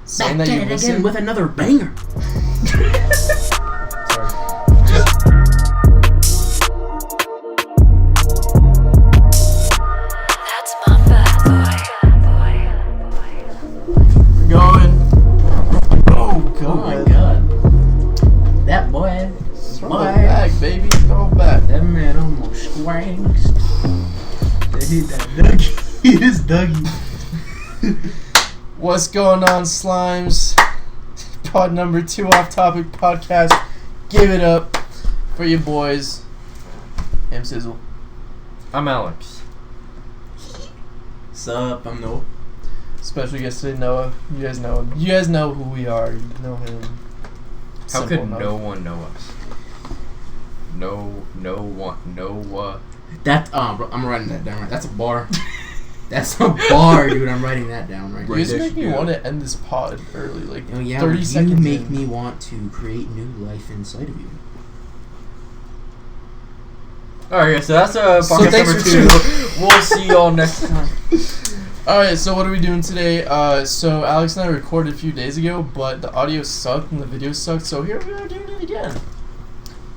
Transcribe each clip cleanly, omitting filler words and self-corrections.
saying Back that at you it listen again with another banger. Sorry. That's Mamba, We're going. Oh Oh my god. god. That boy. Throw it back, baby. Throw it back. That man almost squanks. That Dougie. He is Dougie. What's going on, Slimes? Pod number 2 Off Topic Podcast. Give it up for your boys. I'm Sizzle. I'm Alex. Sup, I'm Noah. Special guest today, Noah. You guys know him. You guys know who we are. You know him. How Simple could enough. no one know us? No. That bro, I'm writing that down. Right, that's a bar. That's a bar, dude. I'm writing that down right You now. guys make me want to end this pod early, like Oh yeah, 30 you seconds make in. me want to create new life inside of you. Alright, so that's So podcast thanks number for 2. tuning- We'll see y'all next time. Alright, so what are we doing today? So Alex and I recorded a few days ago, but the audio sucked and the video sucked, so here we are doing it again.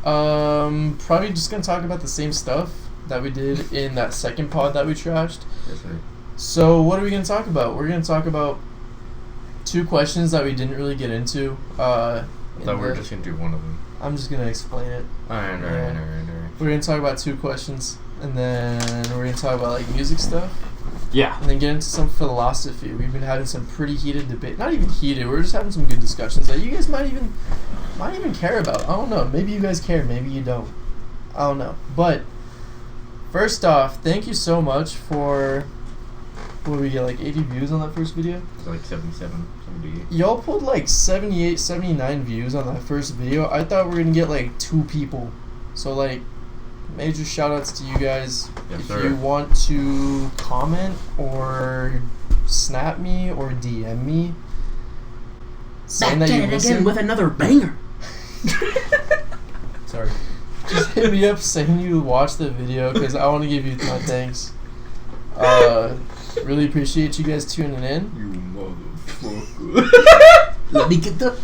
Probably just gonna talk about the same stuff that we did in that second pod that we trashed. Yes, sir. So what are we gonna talk about? We're gonna talk about 2 questions that we didn't really get into. I thought we were just gonna do one of them. I'm just gonna explain it. Alright. We're gonna talk about 2 questions, and then we're gonna talk about like music stuff. Yeah. And then get into some philosophy. We've been having some pretty heated debate. Not even heated. We're just having some good discussions that you guys might even care about. I don't know. Maybe you guys care. Maybe you don't. I don't know. But first off, thank you so much for what did we get, like 80 views on that first video? It was like 77, 78. Y'all pulled like 78, 79 views on that first video. I thought we were gonna get like 2 people. So like major shout outs to you guys. Yes, If sir. you want to comment or snap me or DM me saying Back that at you it listen, again with another banger. Sorry. just hit me up saying you watched the video because I want to give you my thanks. Really appreciate you guys tuning in. You motherfucker. Let me get the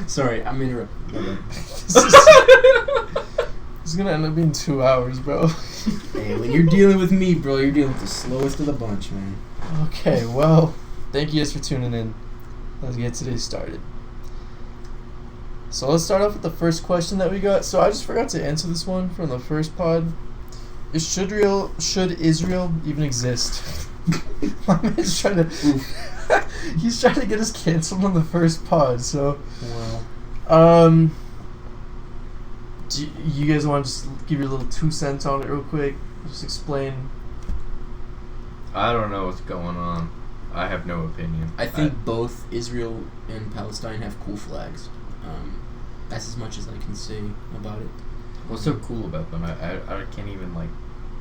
Sorry, I'm interrupting. This is gonna end up being 2 hours, bro. Hey, when you're dealing with me, bro, you're dealing with the slowest of the bunch, man. Okay, well, thank you guys for tuning in. Let's get today's started. So let's start off with the first question that we got. So I just forgot to answer this one from the first pod. Should Israel even exist? My man's trying to he's trying to get us canceled on the first pod. So Well, do you guys want to just give your little 2 cents on it real quick? Just explain. I don't know what's going on. I have no opinion. I think both Israel and Palestine have cool flags. That's as much as I can say about it. What's so cool about them? I can't even like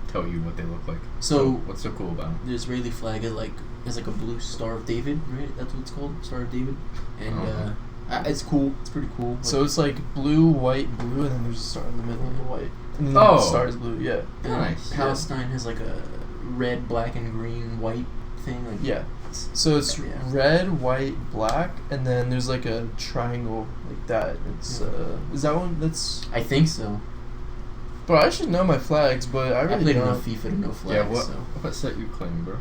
tell you what they look like. So what's so cool about them? the Israeli flag is like a blue Star of David, right? That's what it's called, Star of David, and it's cool. It's pretty cool. So it's like blue, white, blue, and then there's a star in the middle of the white. And then Oh. the star is blue, yeah. and nice, yeah. Palestine has like a red, black, and green, white thing. Like Yeah. So it's Yeah. red, white, black, and then there's like a triangle like that. It's is that one? That's. I think so. Bro, I should know my flags, but I I really played don't. enough FIFA to know flags. Yeah, what So. what set you claim, bro?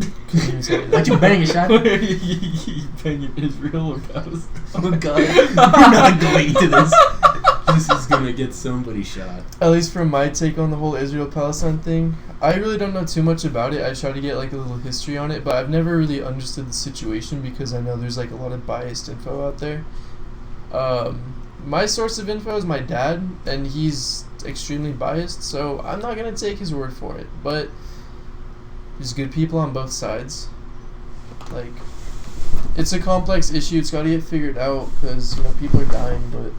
Why'd you bang a shot? You banging Israel or Palestine? Oh god, we're not going into this. This is gonna get somebody shot. At least from my take on the whole Israel-Palestine thing, I really don't know too much about it. I try to get like a little history on it, but I've never really understood the situation because I know there's like a lot of biased info out there. My source of info is my dad, and he's extremely biased, so I'm not gonna take his word for it. But there's good people on both sides. Like, it's a complex issue. It's got to get figured out because people are dying, but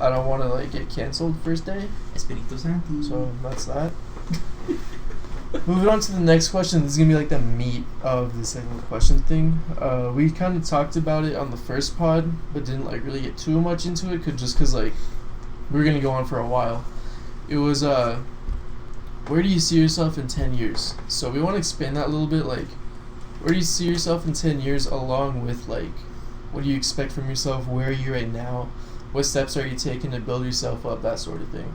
I don't want to like get canceled first day. Espíritu Santo. So that's that. Moving on to the next question. This is gonna be like the meat of the second question thing. We kind of talked about it on the first pod, but didn't like really get too much into it, cause like we were gonna go on for a while. It was where do you see yourself in 10 years? So we want to expand that a little bit. Like, where do you see yourself in 10 years, along with, like, what do you expect from yourself? Where are you right now? What steps are you taking to build yourself up? That sort of thing.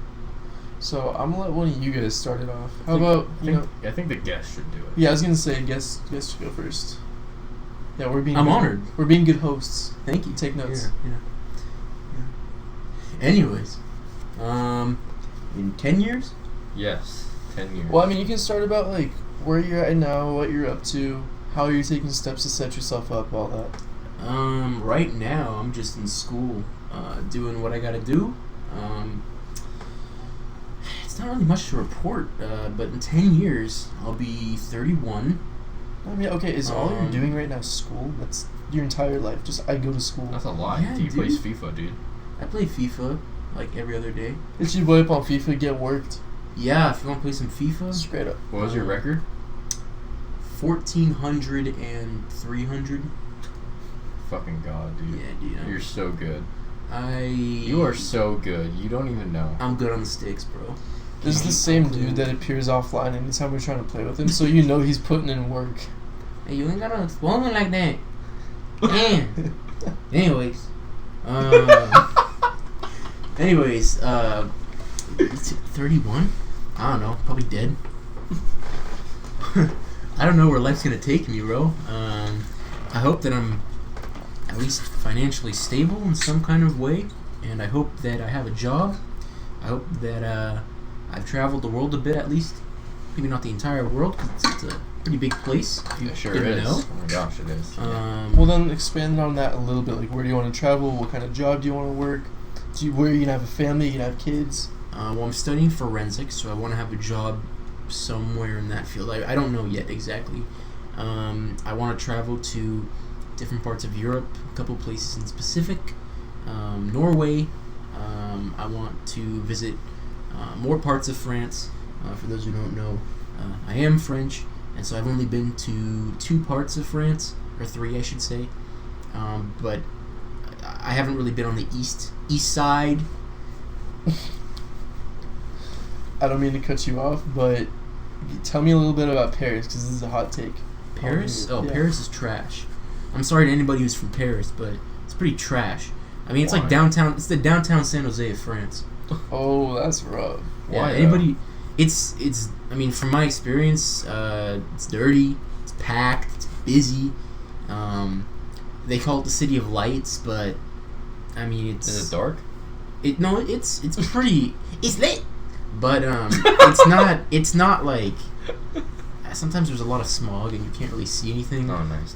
So I'm gonna let one of you guys start it off. How about I think the guest should do it. Yeah, I was gonna say guest should go first. Yeah, I'm honored. We're being good hosts. Thank you. Take notes. Yeah. Anyways, in 10 years? Yes, 10 years. Well, I mean, you can start about like where you're at now, what you're up to, how you're taking steps to set yourself up, all that. Right now I'm just in school, doing what I gotta do. It's not really much to report, but in 10 years I'll be 31. I mean, okay, is all you're doing right now school? That's your entire life. Just I go to school. That's a lie. Yeah, He dude. plays FIFA, dude. I play FIFA like every other day. It's your boy up on FIFA, get worked. Yeah, if you want to play some FIFA, Straight up. What was your record? 1,400 and 300. Fucking god, dude. Yeah, dude. You're so good. You You are so good. You don't even know. I'm good on the sticks, bro. This is the same dude that appears offline anytime we're trying to play with him, so you know he's putting in work. Hey, you ain't gotta explode me like that. Damn. Anyways, 31? I don't know. Probably dead. I don't know where life's gonna take me, bro. I hope that I'm at least financially stable in some kind of way, and I hope that I have a job. I hope that I've traveled the world a bit at least. Maybe not the entire world, because it's a pretty big place. If you It sure didn't is. know. Oh my gosh, it is. Well, then expand on that a little bit. Like, where do you want to travel? What kind of job do you want to work? Where are you gonna have a family? You gonna have kids? Well, I'm studying forensics, so I want to have a job somewhere in that field. I don't know yet exactly. I want to travel to different parts of Europe, a couple places in specific. Norway. I want to visit more parts of France. For those who don't know, I am French, and so I've only been to 2 parts of France, or 3 I should say. But I haven't really been on the east side. I don't mean to cut you off, but tell me a little bit about Paris, because this is a hot take. Paris? Yeah. Paris is trash. I'm sorry to anybody who's from Paris, but it's pretty trash. I mean, it's Why? like downtown. It's the downtown San Jose of France. Oh, that's rough. Why, Yeah, anybody? It's. I mean, from my experience, it's dirty. It's packed. It's busy. They call it the City of Lights, but I mean, it's. Is it dark? It's pretty. It's lit, but it's not. It's not like. Sometimes there's a lot of smog and you can't really see anything. Oh, nice.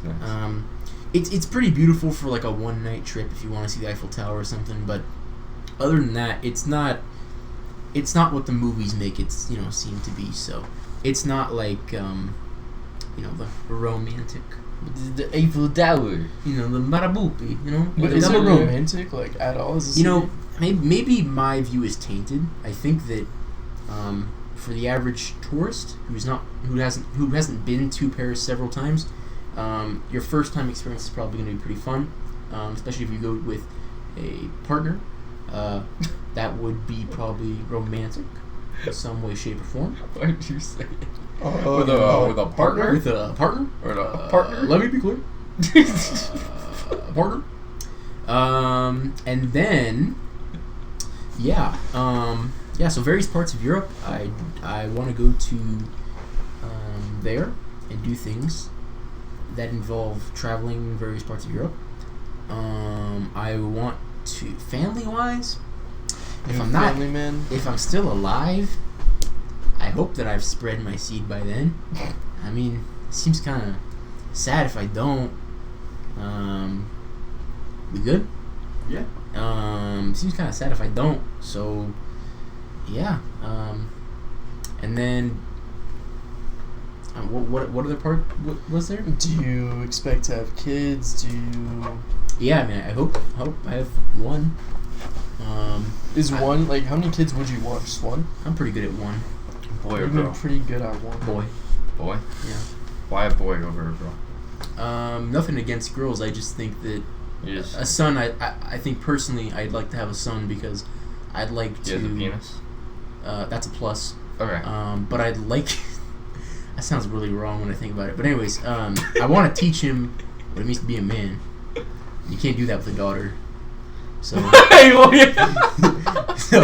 It's pretty beautiful for like a one-night trip if you want to see the Eiffel Tower or something. But other than that, it's not what the movies make it seem to be. So it's not like the romantic, The Eiffel Tower. the Marabupi, But is it romantic, like, at all? Is this maybe my view is tainted. I think that for the average tourist who hasn't been to Paris several times, your first time experience is probably going to be pretty fun, especially if you go with a partner. That would be probably romantic in some way, shape, or form. Why did you say it? with a partner? With a partner? Or a partner? Let me be clear. Partner. And then, so various parts of Europe, I want to go to there and do things that involve traveling various parts of Europe. I want to, family-wise, if I'm still alive, I hope that I've spread my seed by then. I mean, it seems kind of sad if I don't. We good? Yeah. Seems kind of sad if I don't. So, yeah. And then, what other part was there? Do you expect to have kids? Do you? Yeah, man. I hope I have one. One like, how many kids would you want? Just one? I'm pretty good at one. Boy or You've girl? been pretty good at one. Boy. Boy? Yeah. Why a boy over a girl? Nothing against girls. I just think that Yes. a son. I think personally, I'd like to have a son because I'd like He to. has a penis? That's a plus. Okay. But I'd like That sounds really wrong when I think about it. But anyways, I want to teach him what it means to be a man. You can't do that with a daughter. So, so so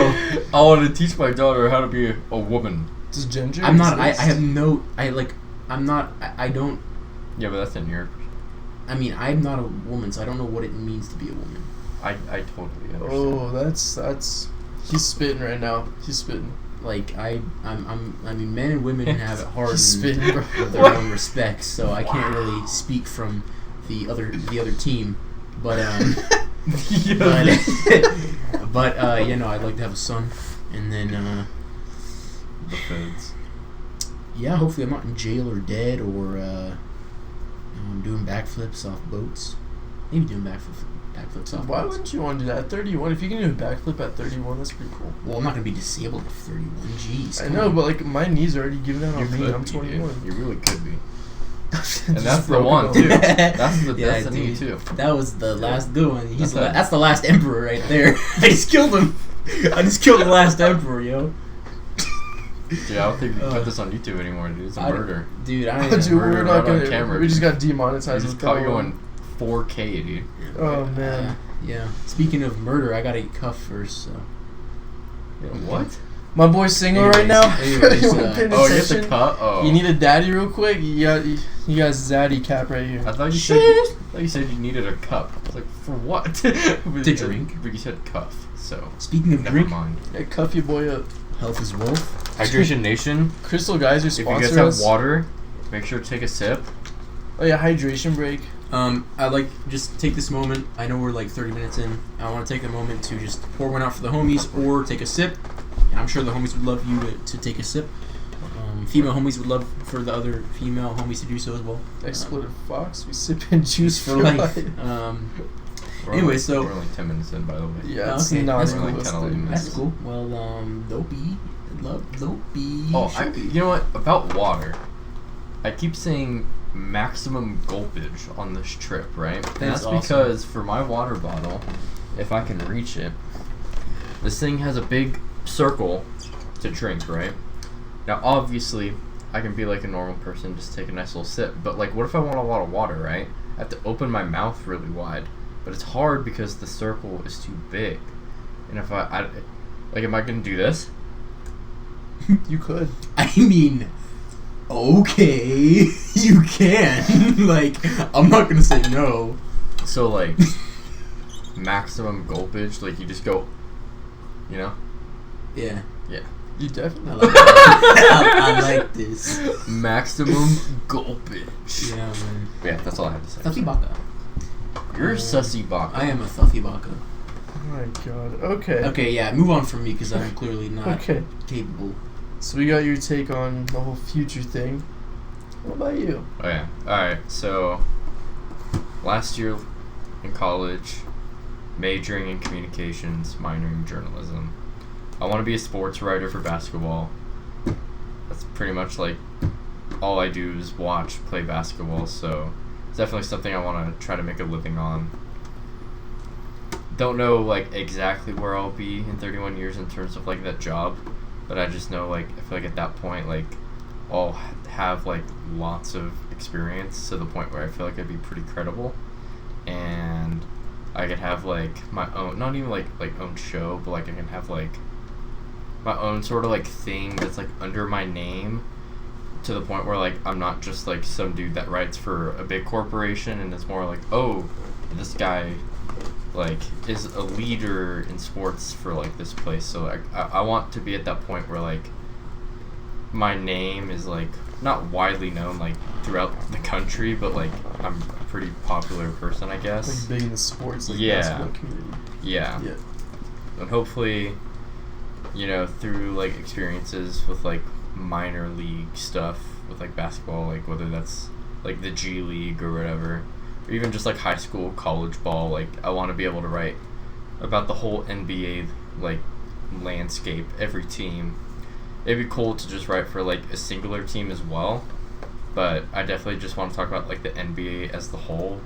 I want to teach my daughter how to be a woman. Does gender I'm not. I exist? have no. I like. I'm not. I don't. Yeah, but that's in your. I mean, I'm not a woman, so I don't know what it means to be a woman. I totally understand. Oh, that's. He's spitting right now. He's spitting. Like I mean, men and women have it hard He's in spitting, bro. their own respects, so I can't really speak from the other team. But you know, I'd like to have a son, and then The feds. yeah, hopefully I'm not in jail or dead or doing backflips off boats. Maybe doing backflips off Why boats. wouldn't you want to do that at 31? If you can do a backflip at 31, that's pretty cool. Well, I'm not gonna be disabled at 31. Jeez. I come know, on. but like my knees are already giving out You on me. could I'm be, 21. dude. You really could be. Just And that's the broke one it too. all. That's the Yeah, destiny dude. too. That was the last good one. That's That's the last emperor right there. I just killed him. I just killed the last emperor, yo. Dude, I don't think we can put this on YouTube anymore, dude. It's a murder. Dude, I Dude, we're Murder not right on gonna. camera, We just dude. got I demonetized. just with caught you that on one. 4K, dude. Oh man. Yeah. Speaking of murder, I gotta get cuffed first. So. What? My boy's single Anyways, right now. anyways, You wanna pay Oh, you have to attention? cut? Oh. You need a daddy real quick. You got zaddy cap right here. I thought you said you needed a cup. I was like, for what? To drink. But you said cuff, so Speaking of never drink, mind. Yeah, cuff your boy up. health is wealth. Hydration Nation, Crystal guys are if you guys sponsoring have us. water, make sure to take a sip. Oh yeah, hydration break. I'd like just take this moment. I know we're like 30 minutes in. I want to take a moment to just pour one out for the homies or take a sip. And I'm sure the homies would love you to take a sip. Female homies would love for the other female homies to do so as well. Exploded Fox. We sipping juice For life. Anyway, so- we're only 10 minutes in, by the way. Yeah, it's Okay, not that's even cool. close to 10, 11 That's cool. Well, dopey. Love dopey. Oh, Shoopy. you know what? About water, I keep saying maximum gulpage on this trip, right? And That's that's awesome. because for my water bottle, if I can reach it, this thing has a big circle to drink, right? Now, obviously, I can be like a normal person, just take a nice little sip. But like, what if I want a lot of water, right? I have to open my mouth really wide, but it's hard because the circle is too big. And if I like, am I gonna do this? You could. I mean, okay, you can. Like, I'm not gonna say no. So like, maximum gulpage, like you just go, you know? Yeah, You I definitely. like that. I like this. Maximum gulpage. Yeah, man. Yeah, that's all I have to say. Thuffy baka. You're a sussy baka. I am a thuffy baka. Oh my god. Okay. Okay, yeah, move on from me because I'm clearly not Okay. capable. So we got your take on the whole future thing. What about you? Oh yeah. Alright, so last year in college, majoring in communications, minoring in journalism. I want to be a sports writer for basketball. That's pretty much like all I do is watch, play basketball, so it's definitely something I want to try to make a living on. Don't know like exactly where I'll be in 31 years in terms of like that job, but I just know like I feel like at that point like I'll have like lots of experience to the point where I feel like I'd be pretty credible, and I could have like my own, not even like own show, but like I can have like my own sort of like thing that's like under my name, to the point where like I'm not just like some dude that writes for a big corporation, and it's more like, oh, this guy like is a leader in sports for like this place. So like I want to be at that point where like my name is like not widely known like throughout the country, but like I'm a pretty popular person, I guess. Like big in the sports, like Yeah. basketball community. Yeah. Yeah. And hopefully, you know, through like experiences with like minor league stuff with like basketball, like whether that's like the G League or whatever, or even just like high school, college ball, like I want to be able to write about the whole NBA like landscape, every team. It'd be cool to just write for like a singular team as well, but I definitely just want to talk about like the NBA as the whole,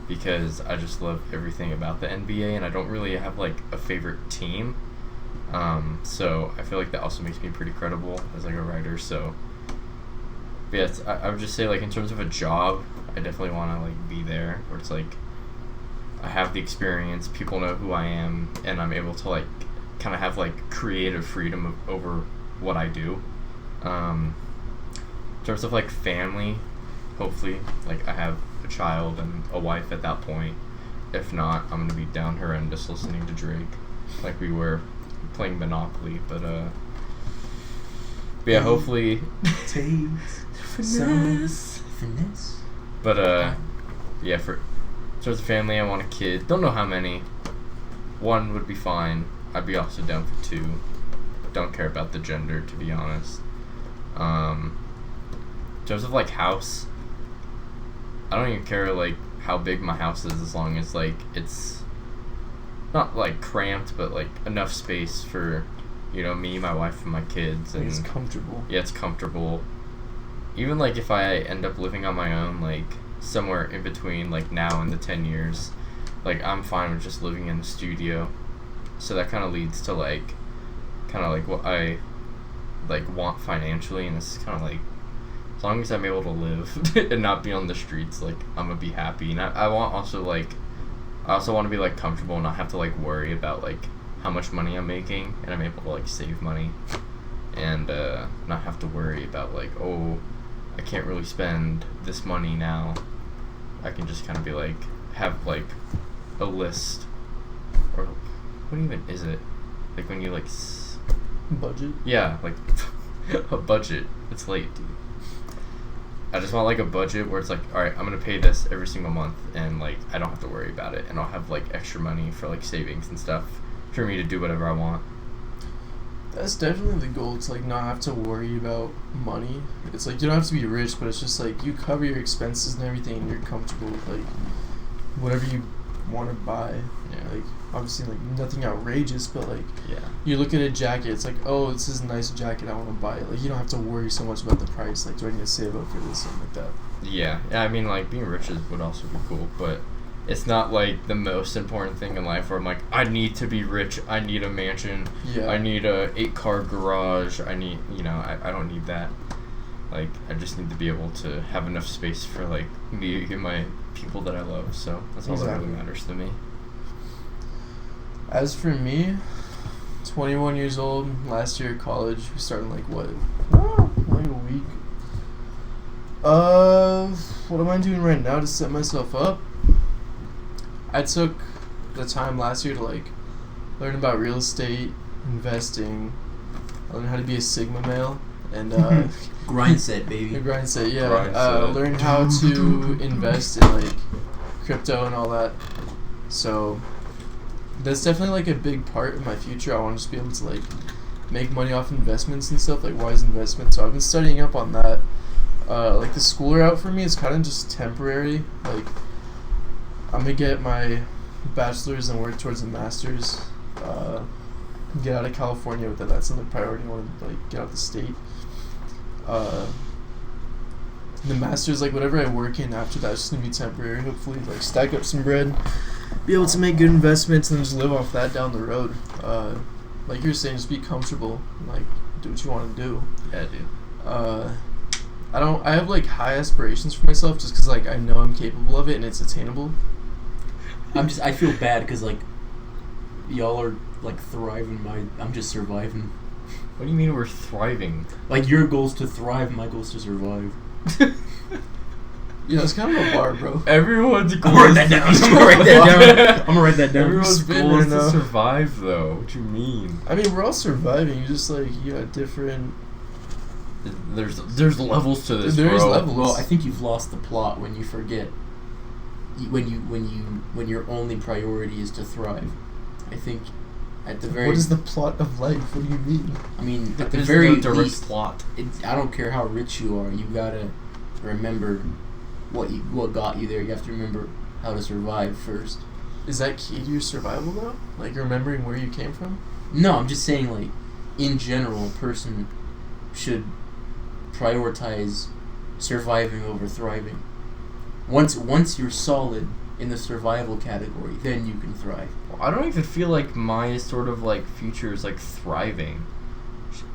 because I just love everything about the NBA, and I don't really have like a favorite team. So I feel like that also makes me pretty credible as like a writer. So But yeah, I would just say, like, in terms of a job, I definitely want to, like, be there, where it's, like, I have the experience, people know who I am, and I'm able to, like, kind of have, like, creative freedom over what I do. In terms of, like, family, hopefully, like, I have a child and a wife at that point. If not, I'm going to be down horrendous listening to Drake, like we were playing Monopoly, but yeah, hopefully... Finesse. But, yeah, for in terms of family, I want a kid. Don't know how many. 1 would be fine. I'd be also down for 2. Don't care about the gender, to be honest. In terms of, like, house, I don't even care, like, how big my house is, as long as, like, it's not, like, cramped, but, like, enough space for, you know, me, my wife, and my kids. And it's comfortable. Yeah, it's comfortable. Even, like, if I end up living on my own, like, somewhere in between, like, now and the 10 years, like, I'm fine with just living in a studio. So that kind of leads to, like, what I, like, want financially, and it's kind of, like, as long as I'm able to live and not be on the streets, like, I'm gonna be happy. And I want also, like, I also want to be, like, comfortable and not have to, like, worry about, like, how much money I'm making, and I'm able to, like, save money and not have to worry about, like, oh, I can't really spend this money now. I can just kind of be, like, have, like, a list, or what even is it? Like, when you, like, Budget? Yeah, like, a budget. It's late, dude. I just want, like, a budget where it's like, alright, I'm gonna pay this every single month, and, like, I don't have to worry about it, and I'll have, like, extra money for, like, savings and stuff for me to do whatever I want. That's definitely the goal, to, like, not have to worry about money. It's like, you don't have to be rich, but it's just like, you cover your expenses and everything, and you're comfortable with, like, whatever you want to buy. Yeah. Like, obviously, like, nothing outrageous, but, like, Yeah. you look at a jacket, it's like, oh, this is a nice jacket, I want to buy it. Like, you don't have to worry so much about the price, like, do I need to save up for this, something like that. Yeah, I mean, like, being rich would also be cool, but it's not, like, the most important thing in life where I'm like, I need to be rich, I need a mansion, Yeah. I need a 8-car garage, I need, you know, I don't need that. Like, I just need to be able to have enough space for, like, me and my people that I love, so that's all that Exactly. really matters to me. As for me, 21 years old, last year at college, we started, like, what? Like a week. What am I doing right now to set myself up? I took the time last year to, like, learn about real estate, investing, learn how to be a Sigma male, and Grind set, baby. a grind set, yeah. Grind set. Learn how to invest in, like, crypto and all that. So that's definitely, like, a big part of my future. I want to just be able to, like, make money off investments and stuff, like wise investments. So I've been studying up on that. Like, the school route for me is kind of just temporary. Like, I'm gonna get my bachelor's and work towards a master's. Get out of California with that. That's another priority. I want to, like, get out of the state. The master's, like, whatever I work in after that is just gonna be temporary. Hopefully, like, stack up some bread, be able to make good investments, and then just live off that down the road. Like you're saying, just be comfortable, and, like, do what you want to do. Yeah, dude. I have, like, high aspirations for myself just because, like, I know I'm capable of it and it's attainable. I feel bad because, like, y'all are, like, thriving. I'm just surviving. What do you mean we're thriving? Like, your goal's to thrive, my goal's to survive. Yeah, it's kind of a bar, bro. Everyone's goal I'm gonna write that down. I'm gonna write that down. I'm gonna write that down. Everyone's Spin goal is right now. to survive, though. What you mean? I mean, we're all surviving. You just, like, you got different. There's levels to this, There is bro. levels. Well, I think you've lost the plot when you forget. When your only priority is to thrive. I think at the very. What is the plot of life? What do you mean? I mean, at the There's very no direct least, plot. I don't care how rich you are. You gotta remember what got you there. You have to remember how to survive first. Is that key to your survival, though? Like, remembering where you came from? No, I'm just saying, like, in general, a person should prioritize surviving over thriving. Once you're solid in the survival category, then you can thrive. I don't even feel like my sort of, like, future is, like, thriving.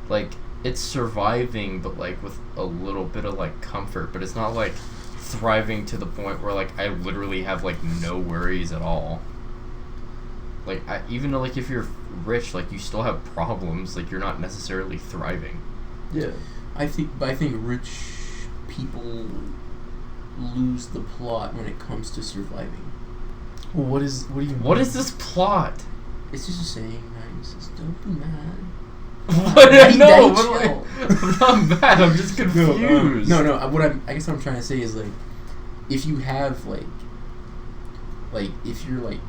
Like, it's surviving, but like with a little bit of like comfort, but it's not like thriving to the point where like I literally have like no worries at all. Like even though like if you're rich, like you still have problems, like you're not necessarily thriving. Yeah. I think rich people lose the plot when it comes to surviving. Well, what do you mean? What is this plot? It's just a saying, guys. Just don't be mad. What? Daddy, No, daddy, but, like, chill. I'm not mad. I'm just confused. No. I guess what I'm trying to say is like, if you have like if you're like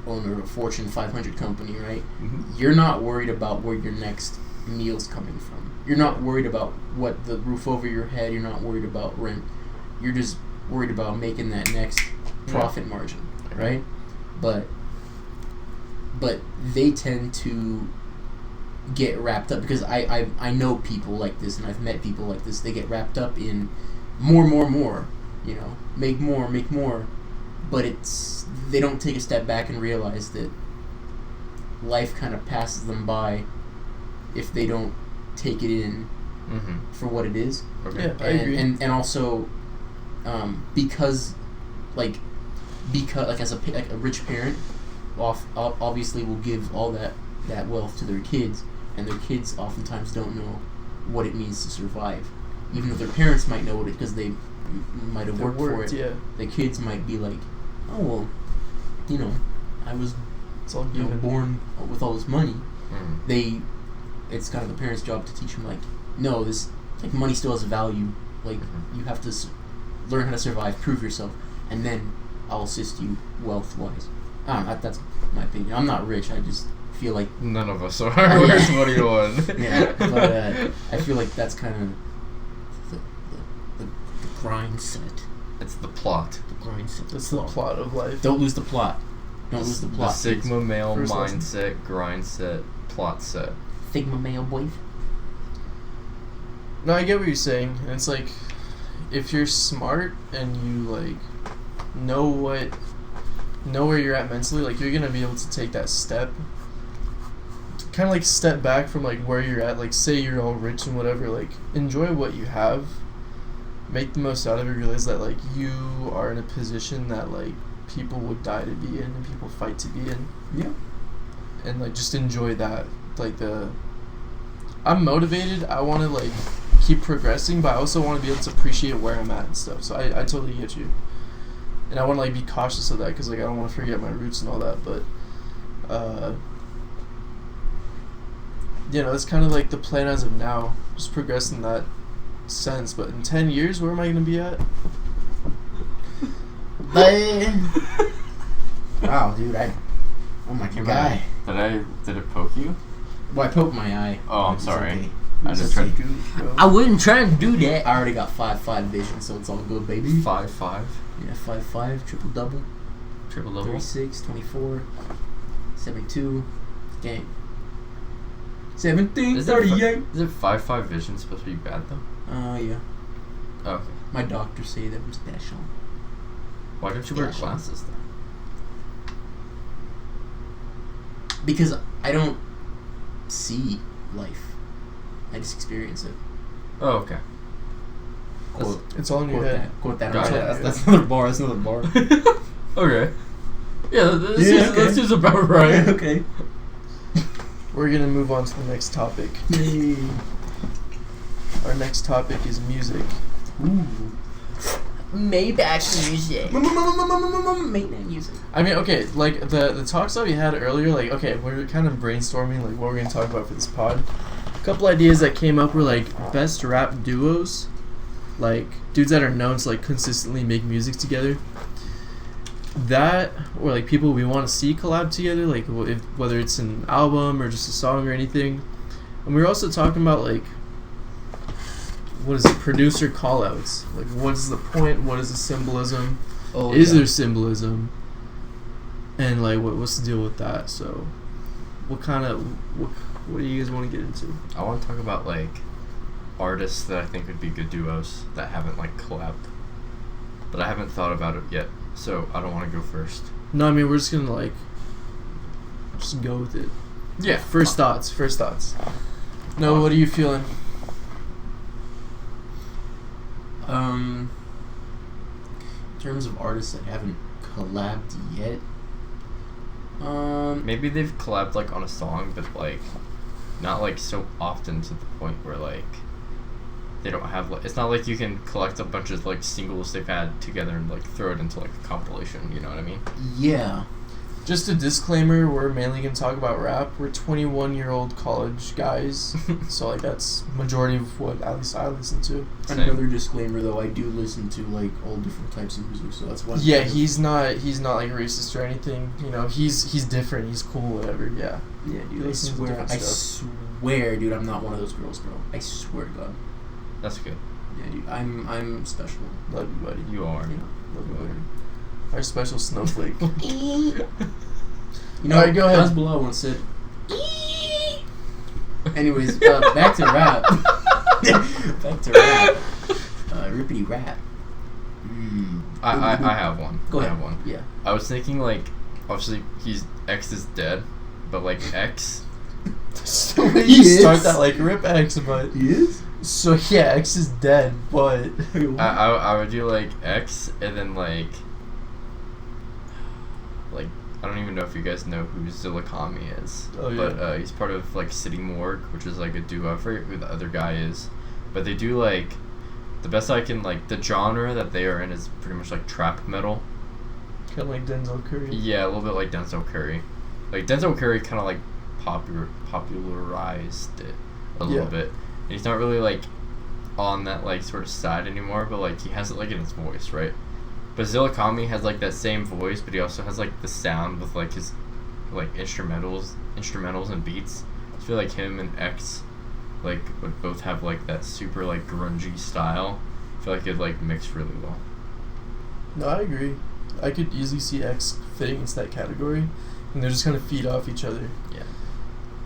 owner of a Fortune 500 company, right? Mm-hmm. You're not worried about where your next meal's coming from. You're not worried about what the roof over your head. You're not worried about rent. You're just worried about making that next profit margin, right? But they tend to get wrapped up, because I know people like this, and I've met people like this. They get wrapped up in more, make more, but they don't take a step back and realize that life kind of passes them by if they don't take it in for what it is. Okay. Yeah, I agree. And also because as a rich parent obviously will give all that wealth to their kids, and their kids oftentimes don't know what it means to survive, even though their parents might know it because they might have worked for it. Yeah. The kids might be like, oh well, I was It's all given. born with all this money. Mm. It's kind of the parents' job to teach them like, no, this money still has a value. Like you have to learn how to survive, prove yourself, and then I'll assist you wealth-wise. That's my opinion. I'm not rich. I just feel like None of us are. Where's 21? yeah, but I feel like that's kind of the grind set. It's the plot. The grind set. That's the plot of life. Don't lose the plot. Don't lose the plot. The Sigma male First lesson. mindset, grind set, plot set. Sigma male boy. No, I get what you're saying. And it's like, if you're smart and you like know where you're at mentally, like you're gonna be able to take that step, kind of like step back from like where you're at. Like say you're all rich and whatever, like enjoy what you have, make the most out of it. Realize that like you are in a position that like people would die to be in and people fight to be in. Yeah. And like just enjoy that. Like I'm motivated. I want to like keep progressing, but I also want to be able to appreciate where I'm at and stuff. So I totally get you. And I want to like be cautious of that because like I don't want to forget my roots and all that. But it's kind of like the plan as of now, just progress in that sense. But in 10 years, where am I gonna be at? Wow, dude, I'm like your guy. Did it poke you? Well, I poked my eye. Oh, I'm It's sorry. okay. I It's just okay. tried. I wouldn't try to do that. I already got 5/5 vision, so it's all good, baby. 5-5. Yeah, 5/5, triple double, Triple double. 36, 24, 72, game. 17, Is 38. it 5-5 vision supposed to be bad though? Yeah. Oh, okay. My doctor say that I'm special. Why don't you wear Yeah. glasses then? Because I don't see life. I just experience it. Oh, okay. Quote, It's all in your quote head. that. Quote that. Got I'm it. sorry, that's another bar. That's another bar. Okay. Yeah, this Yeah, okay. seems about right. Okay. We're gonna move on to the next topic. Yay. Our next topic is music. Ooh. Maybach music. Maybach music. I mean, okay, like the talks that we had earlier, like okay, we were kind of brainstorming like what we're gonna talk about for this pod. A couple ideas that came up were like best rap duos, like dudes that are known to like consistently make music together. That or like people we want to see collab together, like whether it's an album or just a song or anything. And we were also talking about like what is it, producer callouts? Like what's the point? What is the symbolism? Oh, Is yeah. there symbolism? And like what's the deal with that? So what do you guys want to get into? I want to talk about like artists that I think would be good duos that haven't like collabed, but I haven't thought about it yet. So I don't want to go first. No, I mean we're just gonna like just go with it. Yeah. First thoughts. No, what are you feeling? In terms of artists that haven't collabed yet, Maybe they've collabed like on a song, but like not like so often to the point where like they don't have like, it's not like you can collect a bunch of like singles they've had together and like throw it into like a compilation. You know what I mean? yeah. Just a disclaimer: we're mainly gonna talk about rap. We're 21-year-old college guys, so like that's majority of what at least I listen to. Same. Another disclaimer though, I do listen to like all different types of music, so that's why. Yeah, he's not like racist or anything. You know, he's different. He's cool, whatever. Yeah. Yeah, He dude. I listens to swear, different I stuff. swear, dude, I'm not one of those girls, bro. I swear to God. That's good. Yeah, dude, I'm special. Love you, buddy. You are. Yeah. Love you, buddy. Our special snowflake. You know, Alright, go ahead. Hasbullah once said. Anyways, back to rap. Back to rap. Rippity rap. I have one. Go ahead. I have one. Yeah. I was thinking like, obviously X is dead, but like X. So when He you is. start that like rip X, but He is? so yeah, X is dead, but I would do like X and then like I don't even know if you guys know who Zillakami is. Oh, yeah. But he's part of like City Morgue, which is like a duo. I forget who the other guy is. But they do like the best I can like the genre that they are in is pretty much like trap metal. kind of like Denzel Curry. Yeah, a little bit like Denzel Curry. Like Denzel Curry kind of like popularized it a little Yeah. bit. And he's not really like on that like sort of side anymore, but like he has it like in his voice, right? But Zillakami has like that same voice, but he also has like the sound with like his like instrumentals and beats. I feel like him and X like would both have like that super like grungy style. I feel like it'd like mix really well. No, I agree. I could easily see X fitting into that category, and they're just kind of feed off each other. Yeah.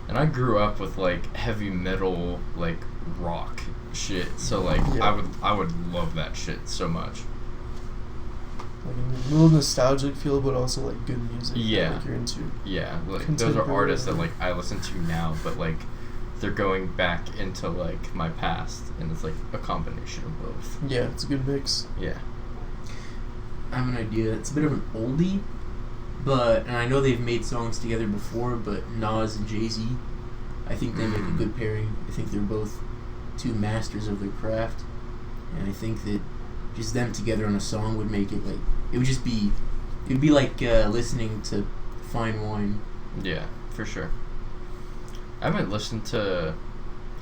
And I grew up with like heavy metal like rock shit, so like Yeah. I would love that shit so much. Like a little nostalgic feel, but also like good music. Yeah. That, like, you're into. Yeah, like those are artists that like I listen to now, but like they're going back into like my past, and it's like a combination of both. Yeah, it's a good mix. Yeah. I have an idea. It's a bit of an oldie, and I know they've made songs together before, but Nas and Jay-Z, I think they make a good pairing. I think they're both two masters of their craft, and I think that just them together on a song would make it like, it would be like listening to fine wine. Yeah, for sure. I haven't listened to.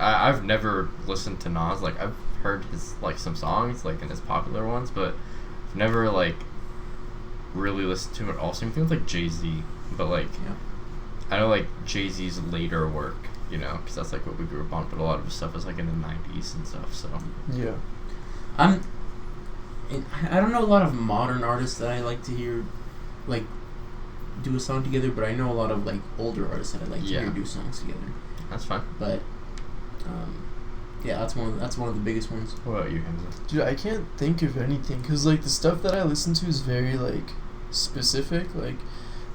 I've never listened to Nas. Like I've heard his like some songs like in his popular ones, but I've never like really listened to it all. Same thing with like Jay-Z, but like Yeah. I know like Jay-Z's later work, you know, because that's like what we grew up on. But a lot of his stuff is like in the '90s and stuff. So Yeah. I don't know a lot of modern artists that I like to hear, like, do a song together, but I know a lot of like older artists that I like to Yeah. hear do songs together. that's fine. But yeah, that's one of the biggest ones. What about you, Hamza? Dude, I can't think of anything because like the stuff that I listen to is very like specific. Like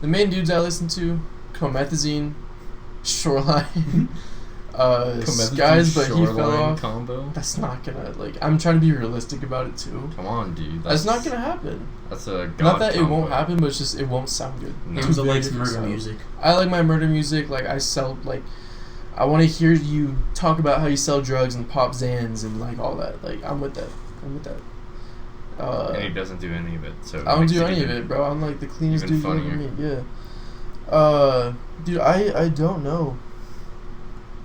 the main dudes I listen to, Comethazine, Shoreline, Skies, but he fell Shoreline off. combo. That's not gonna like. I'm trying to be realistic about it too. Come on, dude. That's not gonna happen. That's a god Not that it combo. won't happen, but it's just it won't sound good. No. Two Hamza very likes different murder styles. music. I like my murder music. Like I sell like. I want to hear you talk about how you sell drugs and pop Zans and like all that. Like I'm with that. And he doesn't do any of it, so I don't do any of it, bro. I'm like the cleanest even dude you ever funnier. meet. Yeah. Dude, I don't know.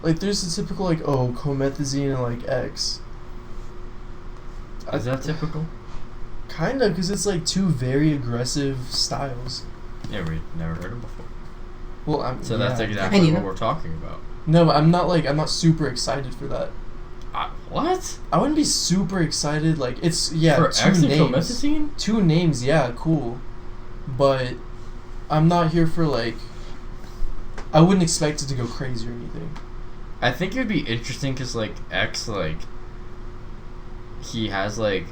Like there's the typical like Comethazine and like X. Is that typical? Kinda, cause it's like two very aggressive styles. Yeah, we never heard him before. Well, I'm So that's yeah. exactly And you what know- we're talking about. No, but I'm not super excited for that. What? I wouldn't be super excited. Like it's For two X and names. Comethazine? Two names, yeah, cool. But I'm not here for like. I wouldn't expect it to go crazy or anything. I think it would be interesting because like X like he has like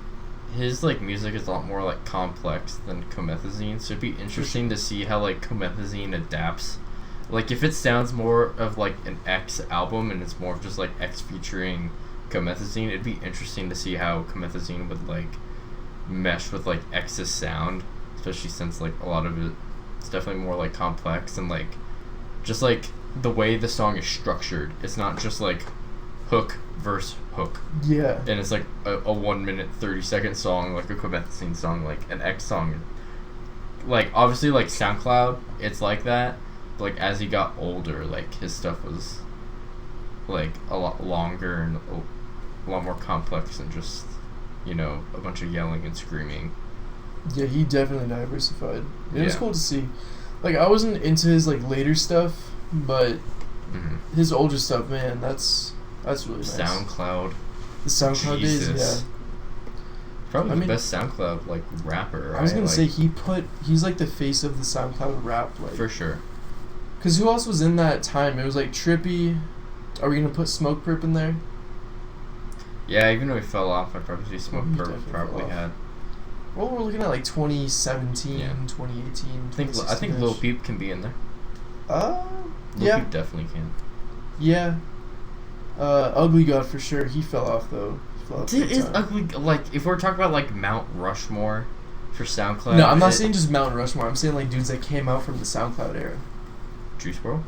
his like music is a lot more like complex than Comethazine, so it'd be interesting to see how like Comethazine adapts. Like if it sounds more of like an X album and it's more of just like X featuring Comethazine, it'd be interesting to see how Comethazine would like mesh with like X's sound, especially since like a lot of it's definitely more like complex and like just like the way the song is structured. It's not just like hook verse hook. Yeah. And it's like a 1 minute 30-second song, like a Comethazine song, like an X song. Like obviously like SoundCloud, it's like that. But like as he got older, like his stuff was like a lot longer and a lot more complex than just, you know, a bunch of yelling and screaming. Yeah, he definitely diversified. It was Yeah. cool to see. Like, I wasn't into his like later stuff, but his older stuff, man, that's really nice. SoundCloud. The SoundCloud days, Jesus. yeah. Probably I the mean, best SoundCloud like rapper. Right? I was gonna like, say he's like the face of the SoundCloud rap, like. for sure. Cause who else was in that time? It was like Trippy. Are we gonna put Smoke Perp in there? Yeah, even though he fell off, I'd probably say Smoke He Perp definitely probably fell off. had. Well, we're looking at like 2017, Yeah. 2018. I think Lil Peep can be in there. Lil Yeah, Peep definitely can. yeah. Ugly God for sure. He fell off though. He fell off Dude, big is time. Ugly like if we're talking about like Mount Rushmore for SoundCloud? No, I'm not is it saying just Mount Rushmore. I'm saying like dudes that came out from the SoundCloud era. Juice WRLD.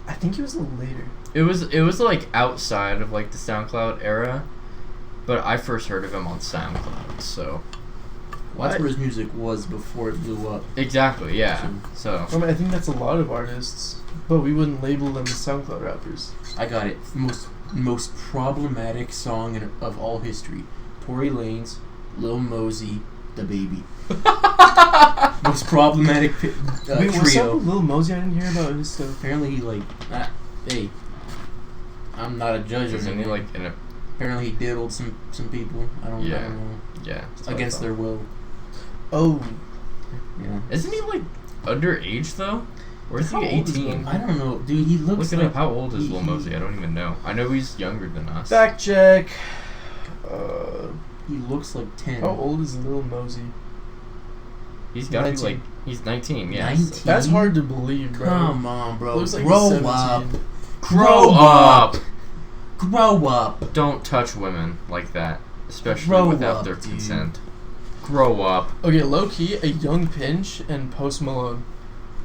I think he was a little later. It was like outside of like the SoundCloud era, but I first heard of him on SoundCloud. So Well, that's where his music was before it blew up. exactly, yeah. So I mean, I think that's a lot of artists, but we wouldn't label them as SoundCloud rappers. I got it. Most problematic song of all history. Tory Lanez, Lil Mosey, The Baby. Most problematic Wait, what's up trio. with Lil Mosey? I didn't hear about his stuff. Apparently, he like, hey, I'm not a judge or isn't he anything. like in a Apparently, he diddled some people. I don't Yeah. know. yeah that's what I Against thought. their will. Oh, Yeah. Isn't he like underage though? Or is he How old is 18? I don't know, dude. He looks Look it like up. How old is he- Lil Mosey? I don't even know. I know he's younger than us. fact check. he looks like 10. How old is Lil Mosey? He's got to be 19. like he's 19. Yeah. 19? That's hard to believe, bro. Come on, bro. Looks like Grow he's up. 17. Grow up. Grow up. Don't touch women like that, especially Grow without up, their dude. consent. Grow up. Okay, low key, a Young Pinch and Post Malone.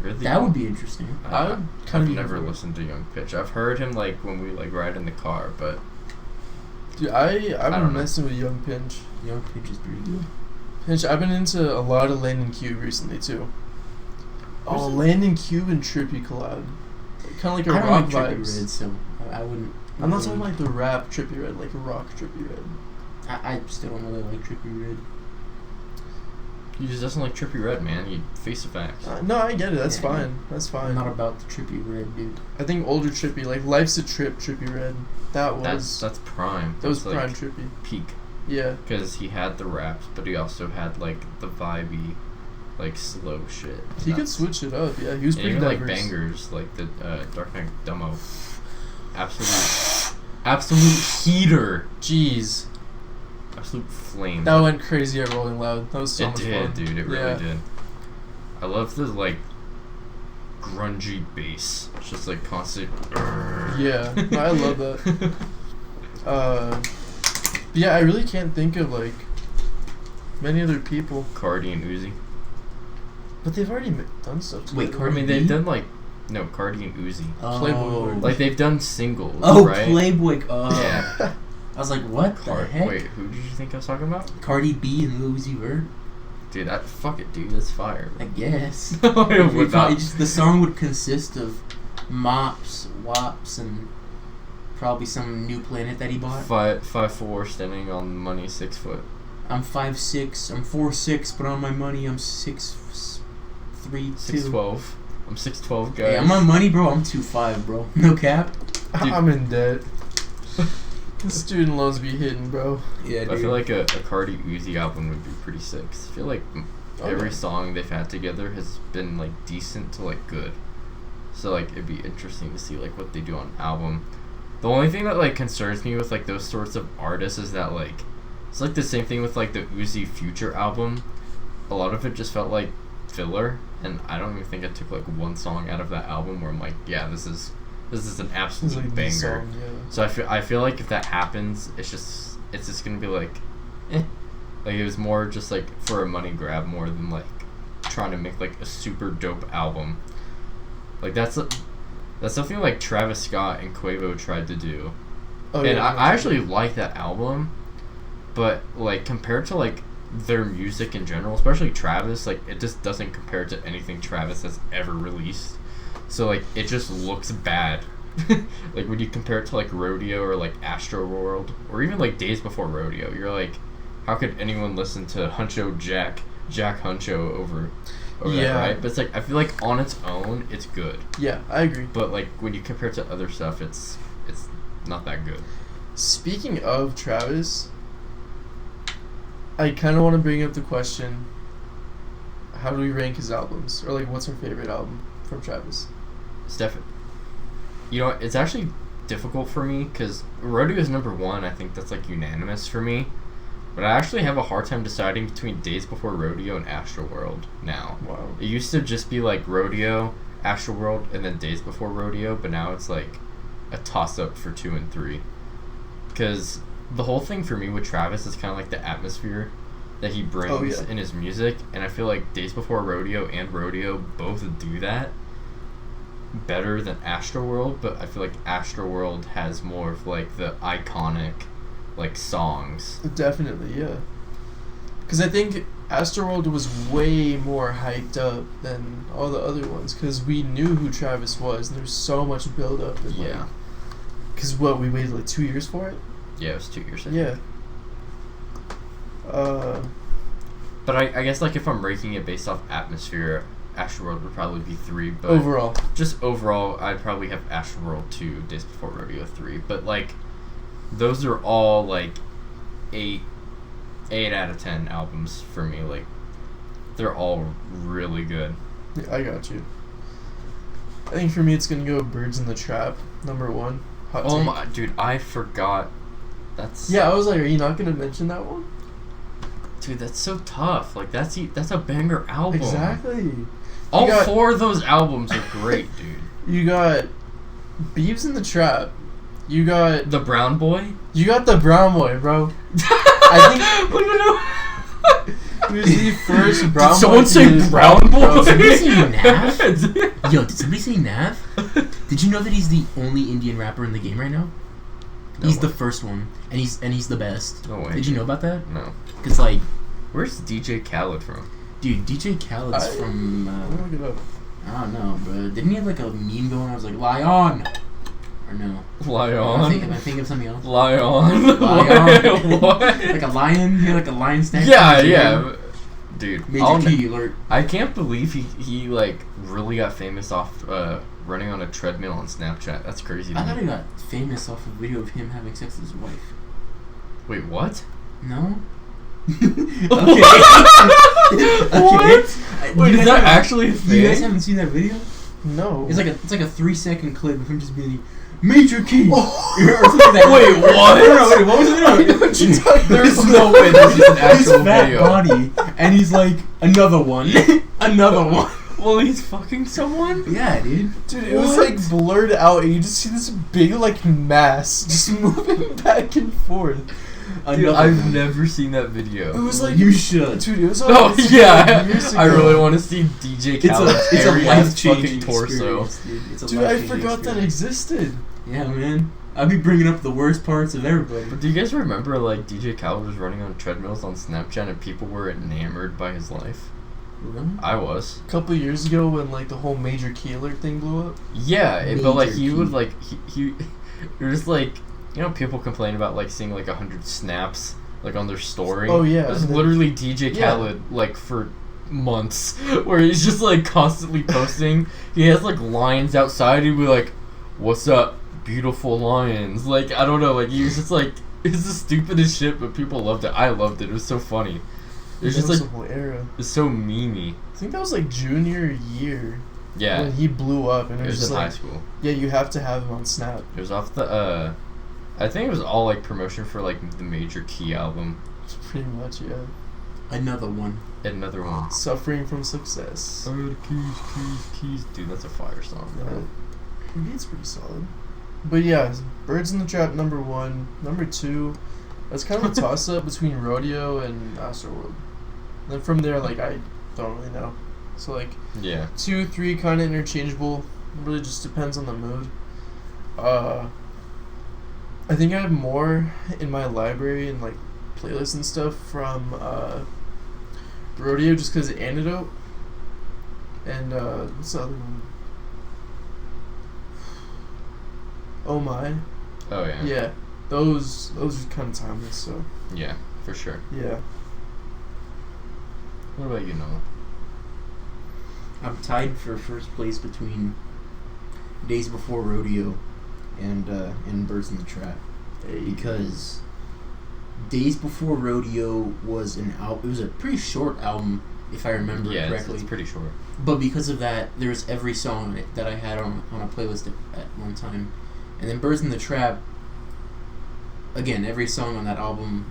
Really? That would be interesting. I would kind I've of be never into it. listened to Young Pitch. I've heard him like when we like ride in the car, but Dude, I've don't been know. messing with Young Pinch. Young Pitch is pretty good. Pinch, I've been into a lot of Landon Cube recently too. Oh, Who's it? Landon Cube and Trippy collab. Kind of like a I don't rock like Trippie vibes. Red, so I wouldn't. I'm not talking like the rap Trippy Red, like a rock Trippy Red. I still don't really like Trippie Red. he just doesn't like Trippy Red, man. You face the facts. No, I get it. That's Yeah. fine. That's fine. I'm not about the Trippie Red, dude. I think older Trippy, like Life's a Trip Trippy Red. That was That's prime. that was That's, prime like, Trippy. peak. Yeah. Because he had the raps, but he also had like the vibey, like slow shit. He could Nuts. switch it up. Yeah, he was And pretty even like diverse. bangers, like the Dark Knight Dumbo. Absolute heater. Jeez, Absolute flame. that went crazy at Rolling Loud. That was so It much did, fun. dude. It really Yeah. did. I love the like grungy bass. It's just like constant. Yeah, no, I love that. Yeah, I really can't think of like many other people, Cardi and Uzi. but they've already done stuff. Wait, together. I Cardi mean, B? they've done like Cardi and Uzi. Playboy. Like they've done singles, Oh, right? Playboy. Yeah. I was like, what the heck? Wait, who did you think I was talking about? Cardi B and Lil Uzi Vert? Dude, fuck it, dude. That's fire. I guess. I would not. The song would consist of mops, wops, and probably some new planet that he bought. 5'4", standing on money, 6 foot. I'm 5'6", I'm 4'6", but on my money I'm 6'3", 6'12". I'm 6'12", guys. Hey, on my money, bro, I'm 2'5", bro. No cap. Dude. I'm in debt. The student loans be hitting, bro. Yeah, I feel like a Cardi Uzi album would be pretty sick. 'Cause I feel like every song they've had together has been like decent to like good. So like it'd be interesting to see like what they do on album. The only thing that like concerns me with like those sorts of artists is that like it's like the same thing with like the Uzi Future album. A lot of it just felt like filler, and I don't even think I took like one song out of that album where I'm like, yeah, this is This is an It's absolute like the banger. song, yeah. So I feel like if that happens, it's just gonna be like, like it was more just like for a money grab more than like trying to make like a super dope album. Like that's something like Travis Scott and Quavo tried to do. Oh, And yeah, I actually like that album, but like compared to like their music in general, especially Travis, like it just doesn't compare to anything Travis has ever released. So like it just looks bad. Like when you compare it to like Rodeo or like Astro World or even like Days Before Rodeo, you're like, how could anyone listen to Huncho Jack Huncho over Yeah. that, right? But it's like I feel like on its own it's good. Yeah, I agree. But like when you compare it to other stuff, it's not that good. Speaking of Travis, I kind of want to bring up the question: how do we rank his albums, or like, what's our favorite album from Travis? Stefan, you know what? It's actually difficult for me because Rodeo is number one. I think that's like unanimous for me. But I actually have a hard time deciding between Days Before Rodeo and Astroworld now. Wow. It used to just be like Rodeo, Astroworld, and then Days Before Rodeo, but now it's like a toss-up for 2 and 3. Because the whole thing for me with Travis is kind of like the atmosphere that he brings in his music, and I feel like Days Before Rodeo and Rodeo both do that better than Astroworld, but I feel like Astroworld has more of like the iconic like songs. Definitely, yeah. Because I think Astroworld was way more hyped up than all the other ones, because we knew who Travis was, and there's so much build up. Yeah. Because what, we waited like 2 years for it? Yeah, it was 2 years. I think. Yeah. But I guess like if I'm ranking it based off atmosphere, Astroworld would probably be 3. But overall. just overall, I'd probably have Astroworld 2, Days Before Rodeo 3. But like, those are all like 8 out of 10 albums for me. Like, they're all really good. Yeah, I got you. I think for me it's gonna go Birds in the Trap, number 1. Hot Oh take. my, dude, I forgot. That's Yeah, I was like, are you not gonna mention that one? dude, that's so tough. Like that's a banger album. Exactly. All You got- 4 of those albums are great, dude. You got Beeves in the Trap. You got The Brown Boy. the Brown Boy, bro. I think it was the first Brown Did someone Boy say to- Brown Boy? Bro, Did somebody say Nav? Yo, did somebody say Nav? Did you know that he's the only Indian rapper in the game right now? No He's way. the first one, and he's the best. No way. Did you know about that? No. Cause like, Where's DJ Khaled from? dude, DJ Khaled's from Let me look it up. I don't know, bro. Didn't he have like a meme going on? I was like, lie on, or no? Lie Am I on. thinking of something else? Lie on. Lie on. What? Like a lion? He had like a lion statue. Yeah, yeah. Dude, Major key alert. I can't believe he like really got famous off running on a treadmill on Snapchat. That's crazy to I thought me. he got famous off a video of him having sex with his wife. Wait, what? No. Okay. What? Wait, is that actually a You guys thing? haven't seen that video? No. It's like a 3-second clip of him just being Major Key Oh. or something like that. Wait, what? No, wait, what was it? I know what you're talking There's no way this is an His actual fat video. body, and he's like another one, another one. Well, he's fucking someone? Yeah, dude. Dude, it was like blurred out, and you just see this big like mass just moving back and forth. Dude, Another I've one. never seen that video. It was like You should. Dude, it was Oh like yeah, years ago. I really want to see DJ Khaled's It's a hairy ass life-changing fucking torso. experience, dude. It's a Dude, I life-changing forgot that experience. existed. Yeah, man. I'd be bringing up the worst parts of everybody. But do you guys remember like DJ Khaled was running on treadmills on Snapchat and people were enamored by his life? Really? I was. A couple years ago, when like the whole Major Key Alert thing blew up. Yeah, but like Major he would key. like he it was like, you know, people complain about like seeing like 100 snaps like on their story. Oh, yeah, it was and then- literally DJ Yeah. Khaled like for months where he's just like constantly posting. He has like lions outside. He'd be like, "What's up, beautiful lions?" Like I don't know. Like he was just like it's the stupidest shit, but people loved it. I loved it. It was so funny. It was That just was like the whole era. it's so memey. I think that was like junior year Yeah, when he blew up, and it it was was just in high like, school. yeah, you have to have him on Snap. It was off the I think it was all like promotion for like the Major Key album. Pretty much, yeah. Another one. And another one. Suffering from success. Oh, the keys. Dude, that's a fire song, bro. Beat's pretty solid. But yeah, Birds in the Trap number 1. Number 2, that's kind of a toss up between Rodeo and Astroworld. Then from there, like, I don't really know. So like, Yeah. 2, 3 kind of interchangeable. It really just depends on the mood. I think I have more in my library and like playlists and stuff from Rodeo just because Antidote and what's the other one? Oh My. Oh yeah. Yeah, those are kind of timeless. So Yeah, for sure. yeah. What about you, Noah? I'm tied for first place between Days Before Rodeo and Birds in the Trap, because Days Before Rodeo was an album. It was a pretty short album, if I remember correctly. It's pretty short. But because of that, there was every song on it that I had on a playlist at one time. And then Birds in the Trap, again, every song on that album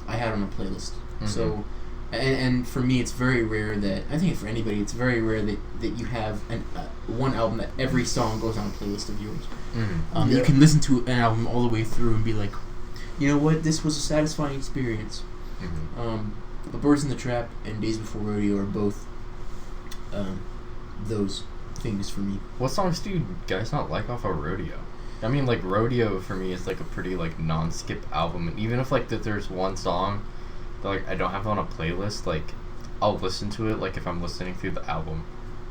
I had on a playlist. Mm-hmm. So, and for me, it's very rare that, I think for anybody, it's very rare that you have one album that every song goes on a playlist of yours. Mm-hmm. You can listen to an album all the way through and be like, you know what, this was a satisfying experience. Mm-hmm. But Birds in the Trap and Days Before Rodeo are both those things for me. What songs do you guys not like off of Rodeo? I mean, like, Rodeo for me is like a pretty like non-skip album, and even if like that there's one song that like I don't have on a playlist, like I'll listen to it like if I'm listening through the album,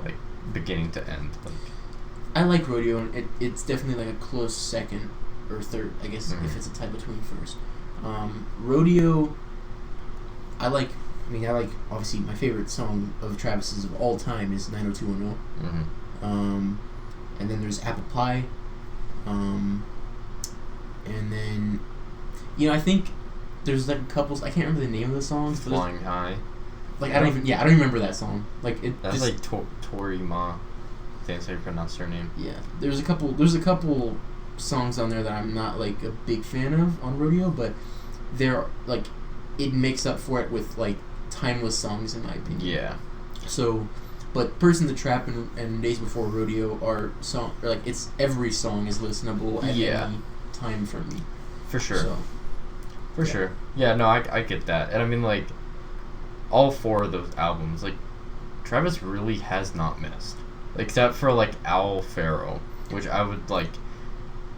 like beginning to end. Like, I like Rodeo, and it's definitely like a close second or third, I guess, Mhm. if it's a tie between first. Rodeo, I like, obviously, my favorite song of Travis's of all time is 90210. mm-hmm. And then there's Apple Pie. And then, I think there's like a couple, I can't remember the name of the songs. But Flying High. like, I don't even remember that song. Like, it That's just, like Tori Ma. I think that's how you pronounce her name. yeah. There's a couple songs on there that I'm not like a big fan of on Rodeo, but they're like, it makes up for it with like timeless songs in my opinion. Yeah. So, but Birds in the Trap and Days Before Rodeo are like, it's every song is listenable at any time for me. For sure. So, For sure. Yeah, no, I get that. And I mean, like, all 4 of those albums, like, Travis really has not missed. Except for, like, Owl Pharaoh, which I would, like,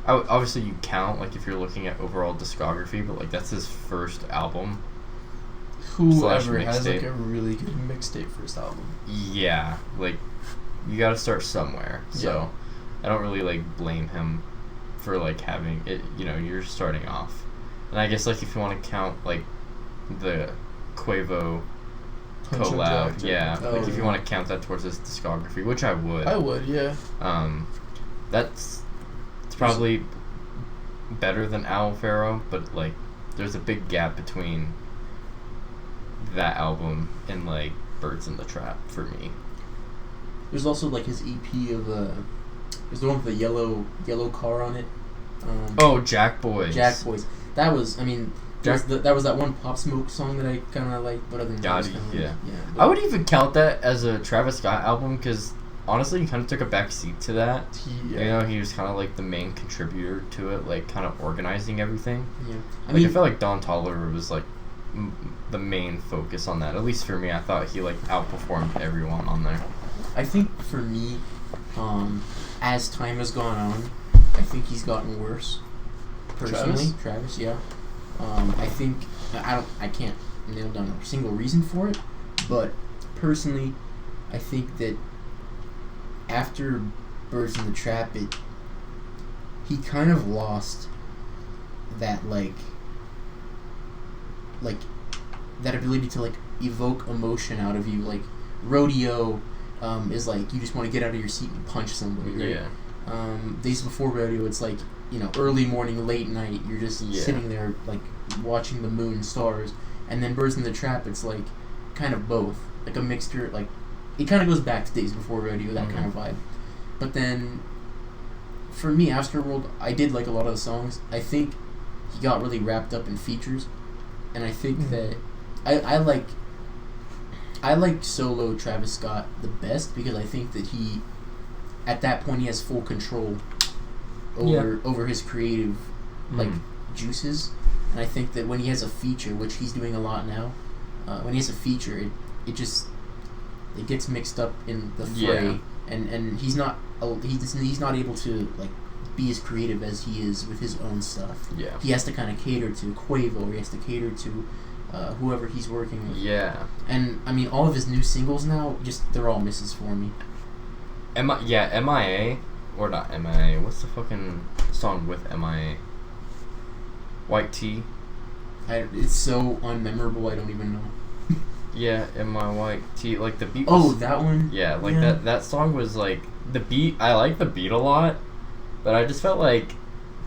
obviously you count, like, if you're looking at overall discography, but, like, that's his first album. Whoever has mixtape. like a really good mixtape first album. Yeah, like, you gotta start somewhere. So, I don't really, like, blame him for, like, having it, you're starting off. And I guess, like, if you want to count, like, the Quavo collab, like, if you want to count that towards his discography, which I would. I would, yeah. It's probably better than Owl Pharaoh, but, like, there's a big gap between that album and, like, Birds in the Trap for me. there's also like his EP of there's the one with the yellow car on it. Jack Boys. Jack Boys. That was, I mean, that was that one Pop Smoke song that I kind of liked, but other than that, it was kinda yeah. but I would even count that as a Travis Scott album because honestly, he kind of took a back seat to that. He was kind of like the main contributor to it, like kind of organizing everything. Yeah, I felt like Don Toliver was like the main focus on that. At least for me, I thought he like outperformed everyone on there. I think for me, as time has gone on, I think he's gotten worse. Personally, Travis, yeah. I think I can't nail down a single reason for it, but personally, I think that after Birds in the Trap, he kind of lost that like that ability to like evoke emotion out of you. Like Rodeo is like you just want to get out of your seat and punch somebody, right? Yeah. Days Before Rodeo, it's like, early morning, late night, you're just sitting there like watching the moon and stars. And then Birds in the Trap, it's like kind of both, like a mixture, like it kind of goes back to Days Before Rodeo, that kind of vibe. But then for me, Astroworld, I did like a lot of the songs. I think he got really wrapped up in features, and I think that I like solo Travis Scott the best because I think that at that point he has full control over his creative like juices. And I think that when he has a feature, which he's doing a lot now, when he has a feature, it gets mixed up in the fray, and he's not able to like be as creative as he is with his own stuff. Yeah. He has to kind of cater to Quavo, or he has to cater to whoever he's working with. Yeah. And I mean, all of his new singles now, they're all misses for me. MIA or not MIA? What's the fucking song with MIA? White Tea. It's so unmemorable. I don't even know. Yeah, MIYT. Like the beat. Was, that one. Yeah, like that song was like the beat. I like the beat a lot, but I just felt like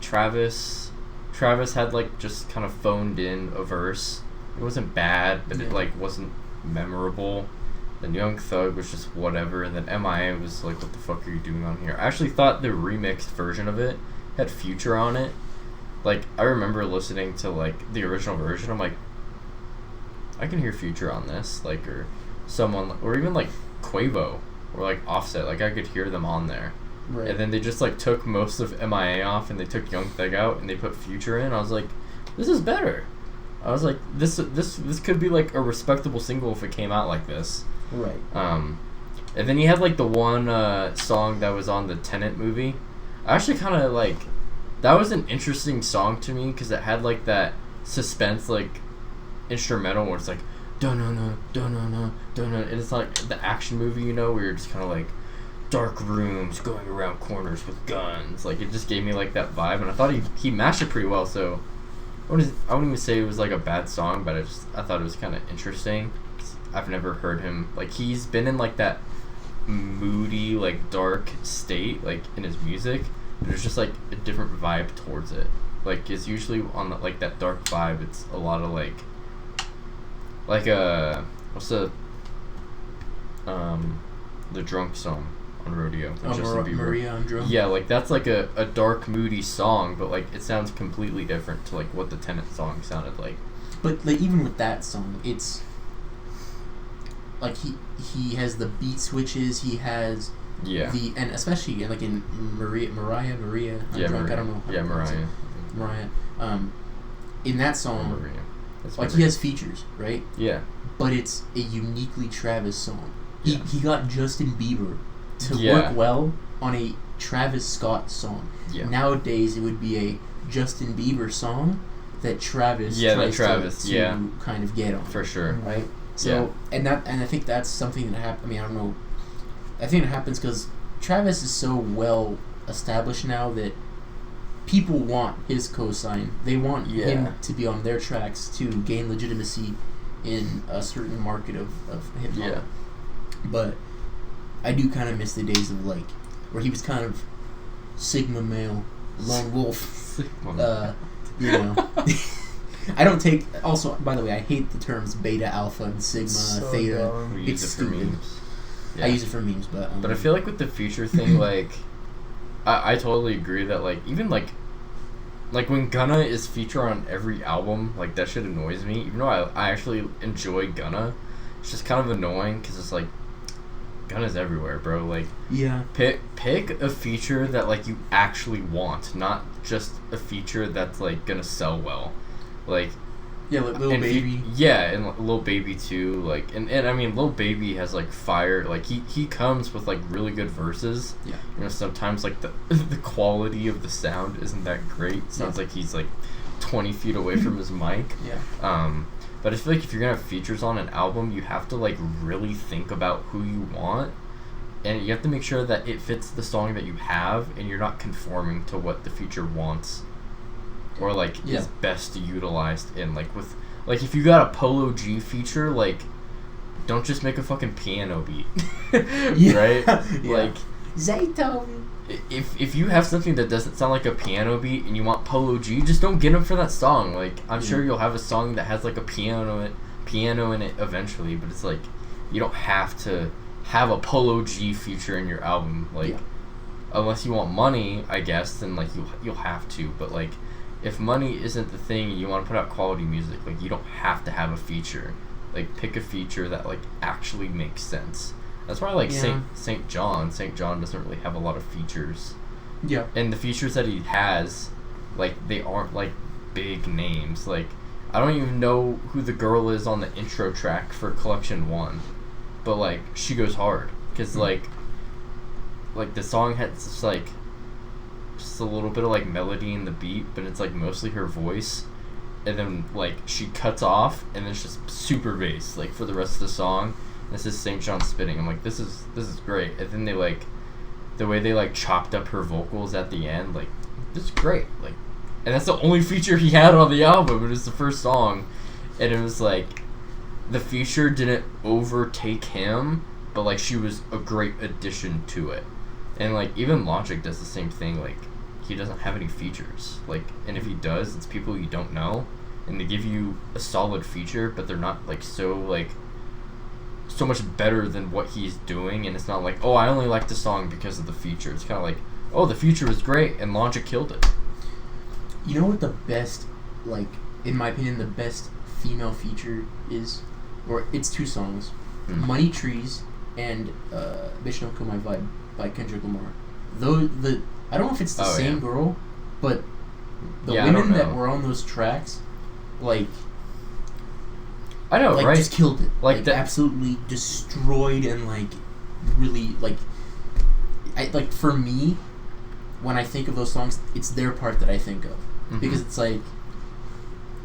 Travis had like just kind of phoned in a verse. It wasn't bad, but it like wasn't memorable. Then Young Thug was just whatever, and then MIA was like, what the fuck are you doing on here? I actually thought the remixed version of it had Future on it. Like, I remember listening to, like, the original version, I'm like, I can hear Future on this, like, or someone, or even, like, Quavo, or, like, Offset, like, I could hear them on there. Right. And then they just, like, took most of MIA off, and they took Young Thug out, and they put Future in. I was like, this is better. I was like, this could be, like, a respectable single if it came out like this. Right. And then he had, like, the one song that was on the Tenet movie. I actually kind of, like... That was an interesting song to me because it had like that suspense like instrumental where it's like dun-dun-dun, dun-dun-dun, dun-dun, and it's like the action movie, you know, where you're just kind of like dark rooms going around corners with guns. Like it just gave me like that vibe, and I thought he matched it pretty well. So I wouldn't even say it was like a bad song, but I thought it was kind of interesting. I've never heard him like he's been in like that moody like dark state like in his music. There's just like a different vibe towards it. Like it's usually on the, like that dark vibe. It's a lot of like what's the drunk song on Rodeo? Maria, I'm drunk. Yeah, like that's like a dark moody song, but like it sounds completely different to like what the Tenet song sounded like. But like even with that song, it's like he has the beat switches. He has. Yeah. And especially like in Maria. I'm drunk. I don't know. Yeah, Mariah. In that song, Maria. like he has features, right? Yeah. But it's a uniquely Travis song. He got Justin Bieber to Yeah. work well on a Travis Scott song. Yeah. Nowadays, it would be a Justin Bieber song that Travis tries to kind of get on. For sure. Right. So and I think that's something that happened. I mean, I don't know. I think it happens because Travis is so well established now that people want his cosign. They want him to be on their tracks to gain legitimacy in a certain market of hip hop. Yeah. But I do kind of miss the days of like where he was kind of Sigma male, lone wolf. You know. I don't take. Also, by the way, I hate the terms beta, alpha, and sigma, theta. It's stupid. Yeah. I use it for memes, but I feel like with the Future thing, like, I totally agree that like even like when Gunna is featured on every album, like that shit annoys me. Even though I actually enjoy Gunna, it's just kind of annoying because it's like Gunna's everywhere, bro. Like pick a feature that like you actually want, not just a feature that's like gonna sell well, like. Yeah, like Lil Baby. And Lil Baby too. Like, and I mean, Lil Baby has like fire. Like he comes with like really good verses. Yeah. You know, sometimes like the quality of the sound isn't that great. Sounds like he's like 20 feet away from his mic. Yeah. But I feel like if you're gonna have features on an album, you have to like really think about who you want, and you have to make sure that it fits the song that you have, and you're not conforming to what the feature wants. Or like is best utilized in like with like if you got a Polo G feature, like don't just make a fucking piano beat. Right? Like Zaytoven. If you have something that doesn't sound like a piano beat and you want Polo G, just don't get him for that song. Like I'm sure you'll have a song that has like a piano in it eventually, but it's like you don't have to have a Polo G feature in your album. Like unless you want money, I guess, then like you'll have to. But like if money isn't the thing and you want to put out quality music, like you don't have to have a feature. Like pick a feature that like actually makes sense. That's why I like Yeah. Saint John. Saint John doesn't really have a lot of features, Yeah. and the features that he has, like, they aren't like big names. Like, I don't even know who the girl is on the intro track for Collection 1, but like she goes hard because like the song has just a little bit of like melody in the beat, but it's like mostly her voice, and then like she cuts off and then it's just super bass like for the rest of the song. This is St. John spitting. I'm like, this is great. And then they like the way they like chopped up her vocals at the end, like, this is great. Like, and that's the only feature he had on the album. It was the first song, and it was like the feature didn't overtake him, but like she was a great addition to it. And like even Logic does the same thing. Like, he doesn't have any features. Like, and if he does, it's people you don't know, and they give you a solid feature, but they're not like so much better than what he's doing. And it's not like, oh, I only like the song because of the feature. It's kind of like, oh, the feature was great and Logic killed it. You know what the best, like, in my opinion, the best female feature is? Or it's 2 songs. Money Trees and Bitch Don't Kill My Vibe by Kendrick Lamar. I don't know if it's the same girl, but the women that were on those tracks, like, I know, like, right? just killed it. Like absolutely destroyed, and like really like for me, when I think of those songs, it's their part that I think of. Because it's like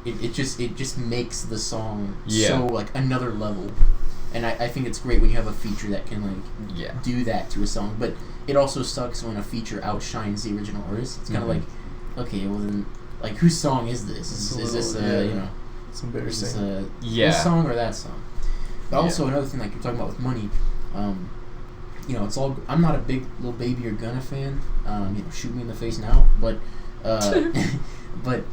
it just makes the song so like another level. And I think it's great when you have a feature that can like do that to a song. But it also sucks when a feature outshines the original artist. It's kind of like, okay, well then, like, whose song is this? Is this you know, it's embarrassing. Is this song or that song? But also another thing, like you're talking about with money, you know, it's all. I'm not a big Lil Baby or Gunna fan. You know, shoot me in the face now. But but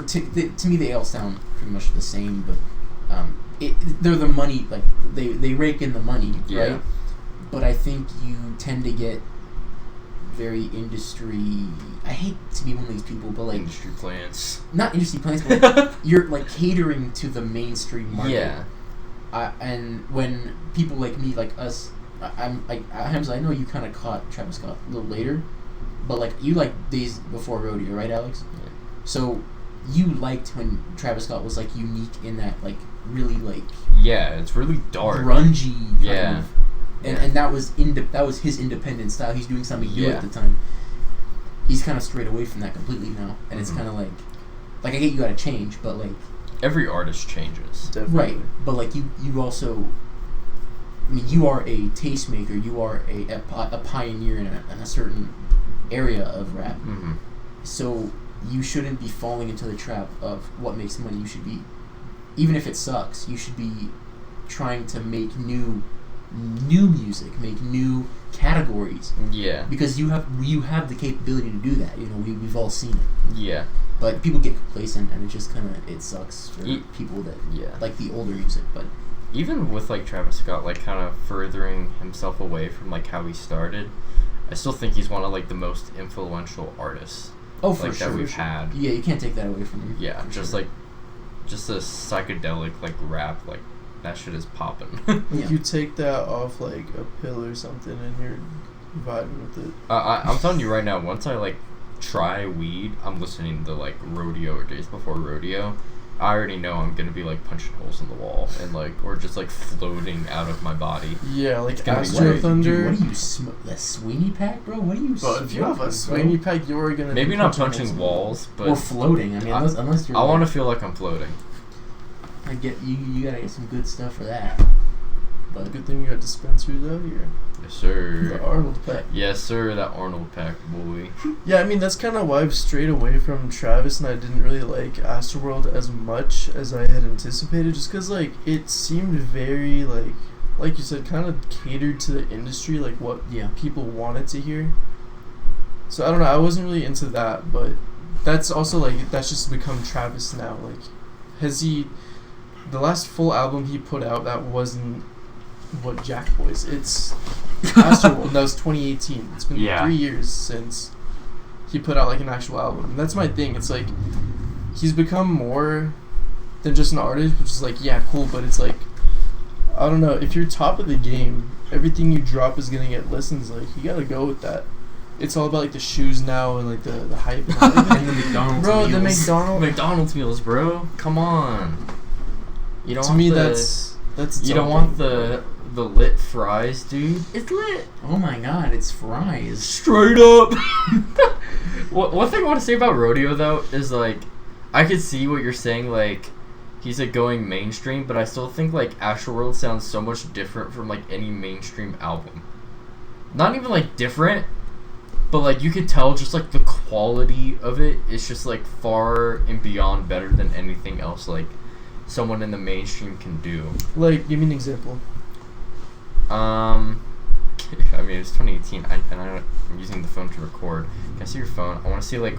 to me they all sound pretty much the same. But they're the money, like they rake in the money, right? But I think you tend to get very industry. I hate to be one of these people, but like industry plants. Not industry plants, but you're like catering to the mainstream market. Yeah. And when people like me, like us, I'm like Hamza. I know you kind of caught Travis Scott a little later, but like you like Days Before Rodeo, right, Alex? Yeah. So you liked when Travis Scott was like unique in that like really like it's really dark, grungy kind of, and that was his independent style. He's doing something new at the time. He's kind of strayed away from that completely now, and it's kind of like I get you gotta change, but like every artist changes. Definitely. Right, but like you also, I mean, you are a tastemaker. You are a pioneer in a certain area of rap. So you shouldn't be falling into the trap of what makes money. You should be, even if it sucks, you should be trying to make new music, make new categories. Yeah. Because you have the capability to do that. You know, we've all seen it. Yeah. But people get complacent, and it just kind of sucks for people that like the older music. But even with like Travis Scott, like kind of furthering himself away from like how he started, I still think he's one of like the most influential artists. For like sure, that we've had. Yeah, you can't take that away from him. Yeah, just sure. like just a psychedelic like rap, like that shit is popping. Like you take that off like a pill or something, and you're vibing with it. I'm telling you right now, once I like try weed, I'm listening to like Rodeo or Days Before Rodeo. I already know I'm gonna be like punching holes in the wall and like, or just like floating out of my body. Yeah, like gonna be Astro great. Thunder. Dude, what do you smoke? The Sweeney Pack, bro? What do you? But if you have a Sweeney Pack, you're gonna maybe be not holes punching in the wall. walls, but or floating. I mean, unless you're. I want to feel like I'm floating. I get you. You gotta get some good stuff for that. But Good thing you got dispensaries out here. Yes, sir. The Arnold Pack. Yes, sir. That Arnold Pack, boy. Yeah, I mean that's kind of why I've strayed away from Travis, and I didn't really like Astroworld as much as I had anticipated, just because like it seemed very like you said, kind of catered to the industry, like what people wanted to hear. So I don't know, I wasn't really into that, but that's also like that's just become Travis now. Like, the last full album he put out that wasn't what Jack Boys. It's Astroworld. That was 2018. It's been 3 years since he put out like an actual album. And that's my thing. It's like he's become more than just an artist, which is like cool. But it's like I don't know. If you're top of the game, everything you drop is gonna get listens. Like you gotta go with that. It's all about like the shoes now and like the hype. And the McDonald's Bro, meals. the McDonald's meals, bro. Come on. You don't to want me, the, that's its you don't own want thing. the lit fries, dude. It's lit. Oh my god, it's fries. Straight up. One thing I want to say about Rodeo though is like, I could see what you're saying. Like, he's like going mainstream, but I still think like Astroworld sounds so much different from like any mainstream album. Not even like different, but like you could tell just like the quality of it is just like far and beyond better than anything else like someone in the mainstream can do. Like, give me an example. I mean, it's 2018, I'm using the phone to record. Can I see your phone? I want to see, like,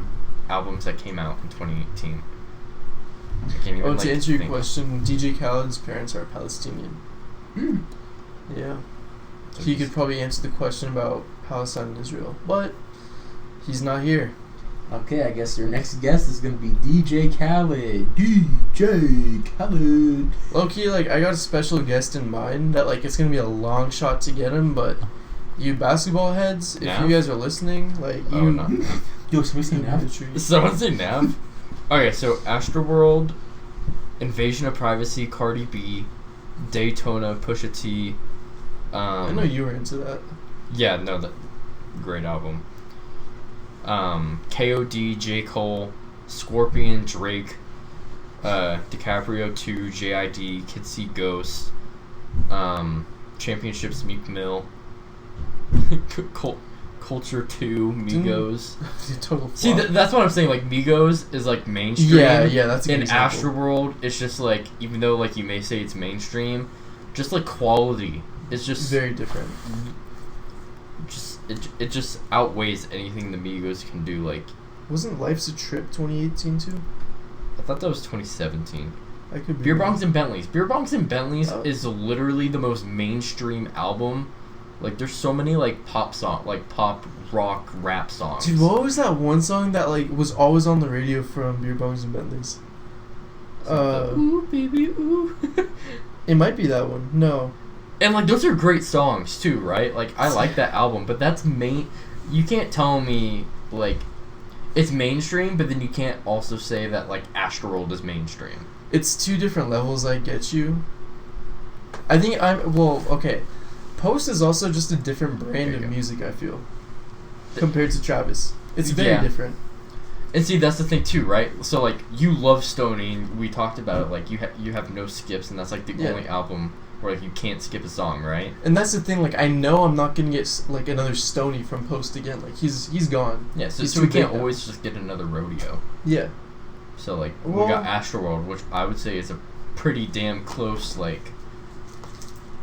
albums that came out in 2018. I can't even, To answer your question, DJ Khaled's parents are Palestinian. Hmm. Yeah. He could probably answer the question about Palestine and Israel, but he's not here. Okay, I guess your next guest is gonna be DJ Khaled. DJ Khaled. Low-key, like, I got a special guest in mind that, like, it's gonna be a long shot to get him, but you basketball heads, if Yeah. you guys are listening, like, you... Oh, no. Yo, so we see now. Someone say Nav? Okay, so Astroworld, Invasion of Privacy, Cardi B, Daytona, Pusha T. I know you were into that. Yeah, no, that great album. KOD, J. Cole, Scorpion, Drake, DiCaprio 2, JID, Kid C Ghost, Championships, Meek Mill, Culture 2, Migos. Total flop. See, that's what I'm saying. Like, Migos is like mainstream. Yeah, that's a good In example. Astroworld, it's just like, even though like you may say it's mainstream, just like quality, it's just very different. it just outweighs anything the Migos can do. Like, Wasn't Life's a Trip 2018 too? I thought that was 2017. I could be Beer wrong. Bongs and Bentleys. Beer Bongs and Bentleys Oh. is literally the most mainstream album. Like, there's so many like pop rock rap songs. Dude, what was that one song that like was always on the radio from Beer Bongs and Bentleys? Ooh baby ooh. It might be that one. No. And like those are great songs too, right? Like I like that album, but that's main. You can't tell me like it's mainstream, but then you can't also say that like Astroworld is mainstream. It's two different levels, I get you. I think okay. Post is also just a different brand There of you go. music, I feel. Compared to Travis. It's very Yeah. different. And see, that's the thing too, right? So like you love Stoney, and we talked about it. Like you have no skips, and that's like the Yeah. only album where like you can't skip a song, right? And that's the thing, like I know I'm not gonna get like another Stoney from Post again. Like he's gone. Yeah. So, He's so too we can't big now. always just get another Rodeo. Yeah. So like Well- we got Astroworld, which I would say is a pretty damn close like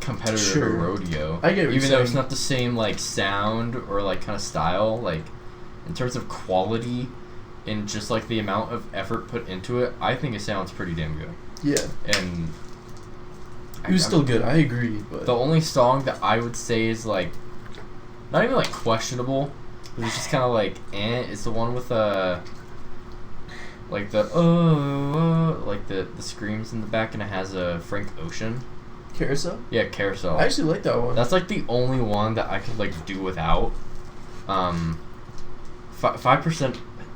competitor Sure. to Rodeo. I get what you're even though it's saying. not the same like sound or like kind of style, like in terms of quality and just like the amount of effort put into it, I think it sounds pretty damn good. Yeah. And He was still good, I agree, but the only song that I would say is like not even like questionable, but it's just kind of like it's the one with like the like the screams in the back, and it has a Frank Ocean. Carousel? Yeah, Carousel. I actually like that one. That's like the only one that I could like do without. 5%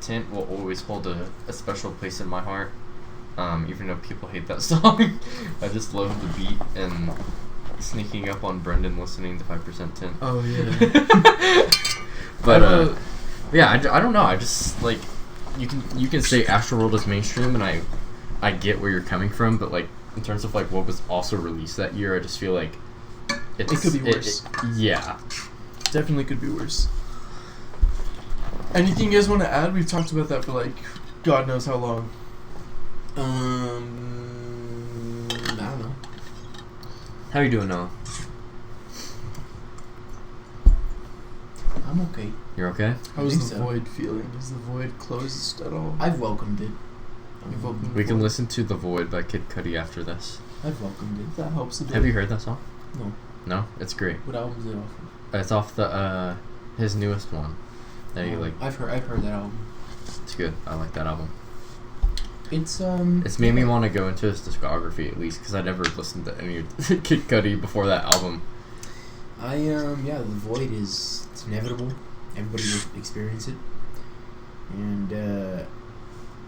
Tint will always hold a special place in my heart. Even though people hate that song, I just love the beat and sneaking up on Brendan listening to 5% Tint. Oh yeah. But yeah, I don't know. I just like you can say Astroworld is mainstream, and I get where you're coming from, but like in terms of like what was also released that year, I just feel like It could be worse. Yeah. Definitely could be worse. Anything you guys want to add? We've talked about that for like God knows how long. I don't know. How you doing, Noah? I'm okay. You're okay? How's think the so. void feeling? Is the void closed at all? I've welcomed it. You've welcomed We the can void? listen to The Void by Kid Cudi after this. I've welcomed it. That helps a bit. Have you heard that song? No. No? It's great. What album is it off of? It's off the his newest one. That you like. I've heard that album. It's good. I like that album. It's made me want to go into his discography at least because I never listened to any of Kid Cudi before that album. The void it's inevitable. Everybody will experience it, and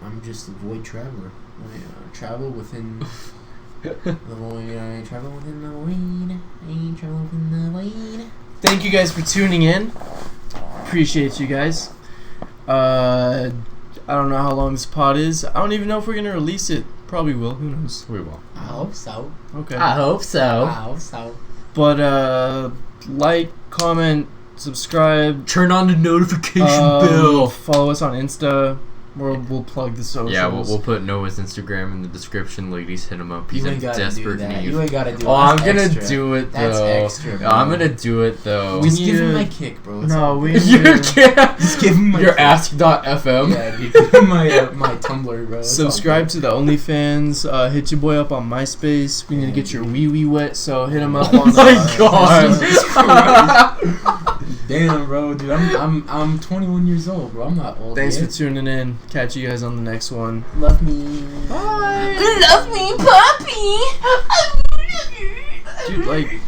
I'm just a void traveler. I travel within the void. I travel within the void. I travel within the void. Thank you guys for tuning in. Appreciate you guys. I don't know how long this pod is. I don't even know if we're gonna release it. Probably will. Who knows? We will. I hope so. Okay. I hope so. But like, comment, subscribe, Turn on the notification bell. follow us on Insta. We'll plug the socials. Yeah, we'll put Noah's Instagram in the description. Ladies, hit him up. He's You in ain't gotta do desperate that. need. You ain't gotta do Oh, it. I'm That's gonna extra. do it though. That's extra, bro. I'm gonna do it though. Just We give him need my to- kick, bro. It's No, all we good. need You to can't. Just give him my Your kick. ask.fm. Yeah, dude, give him my Tumblr, bro. It's subscribe all to the OnlyFans. Hit your boy up on MySpace. We need to get your wee wee wet, so hit him up Oh on. my god. good. Damn, bro, dude, I'm 21 years old, bro. I'm not old Thanks yet. for tuning in. Catch you guys on the next one. Love me. Bye. Love me, puppy. Dude, like.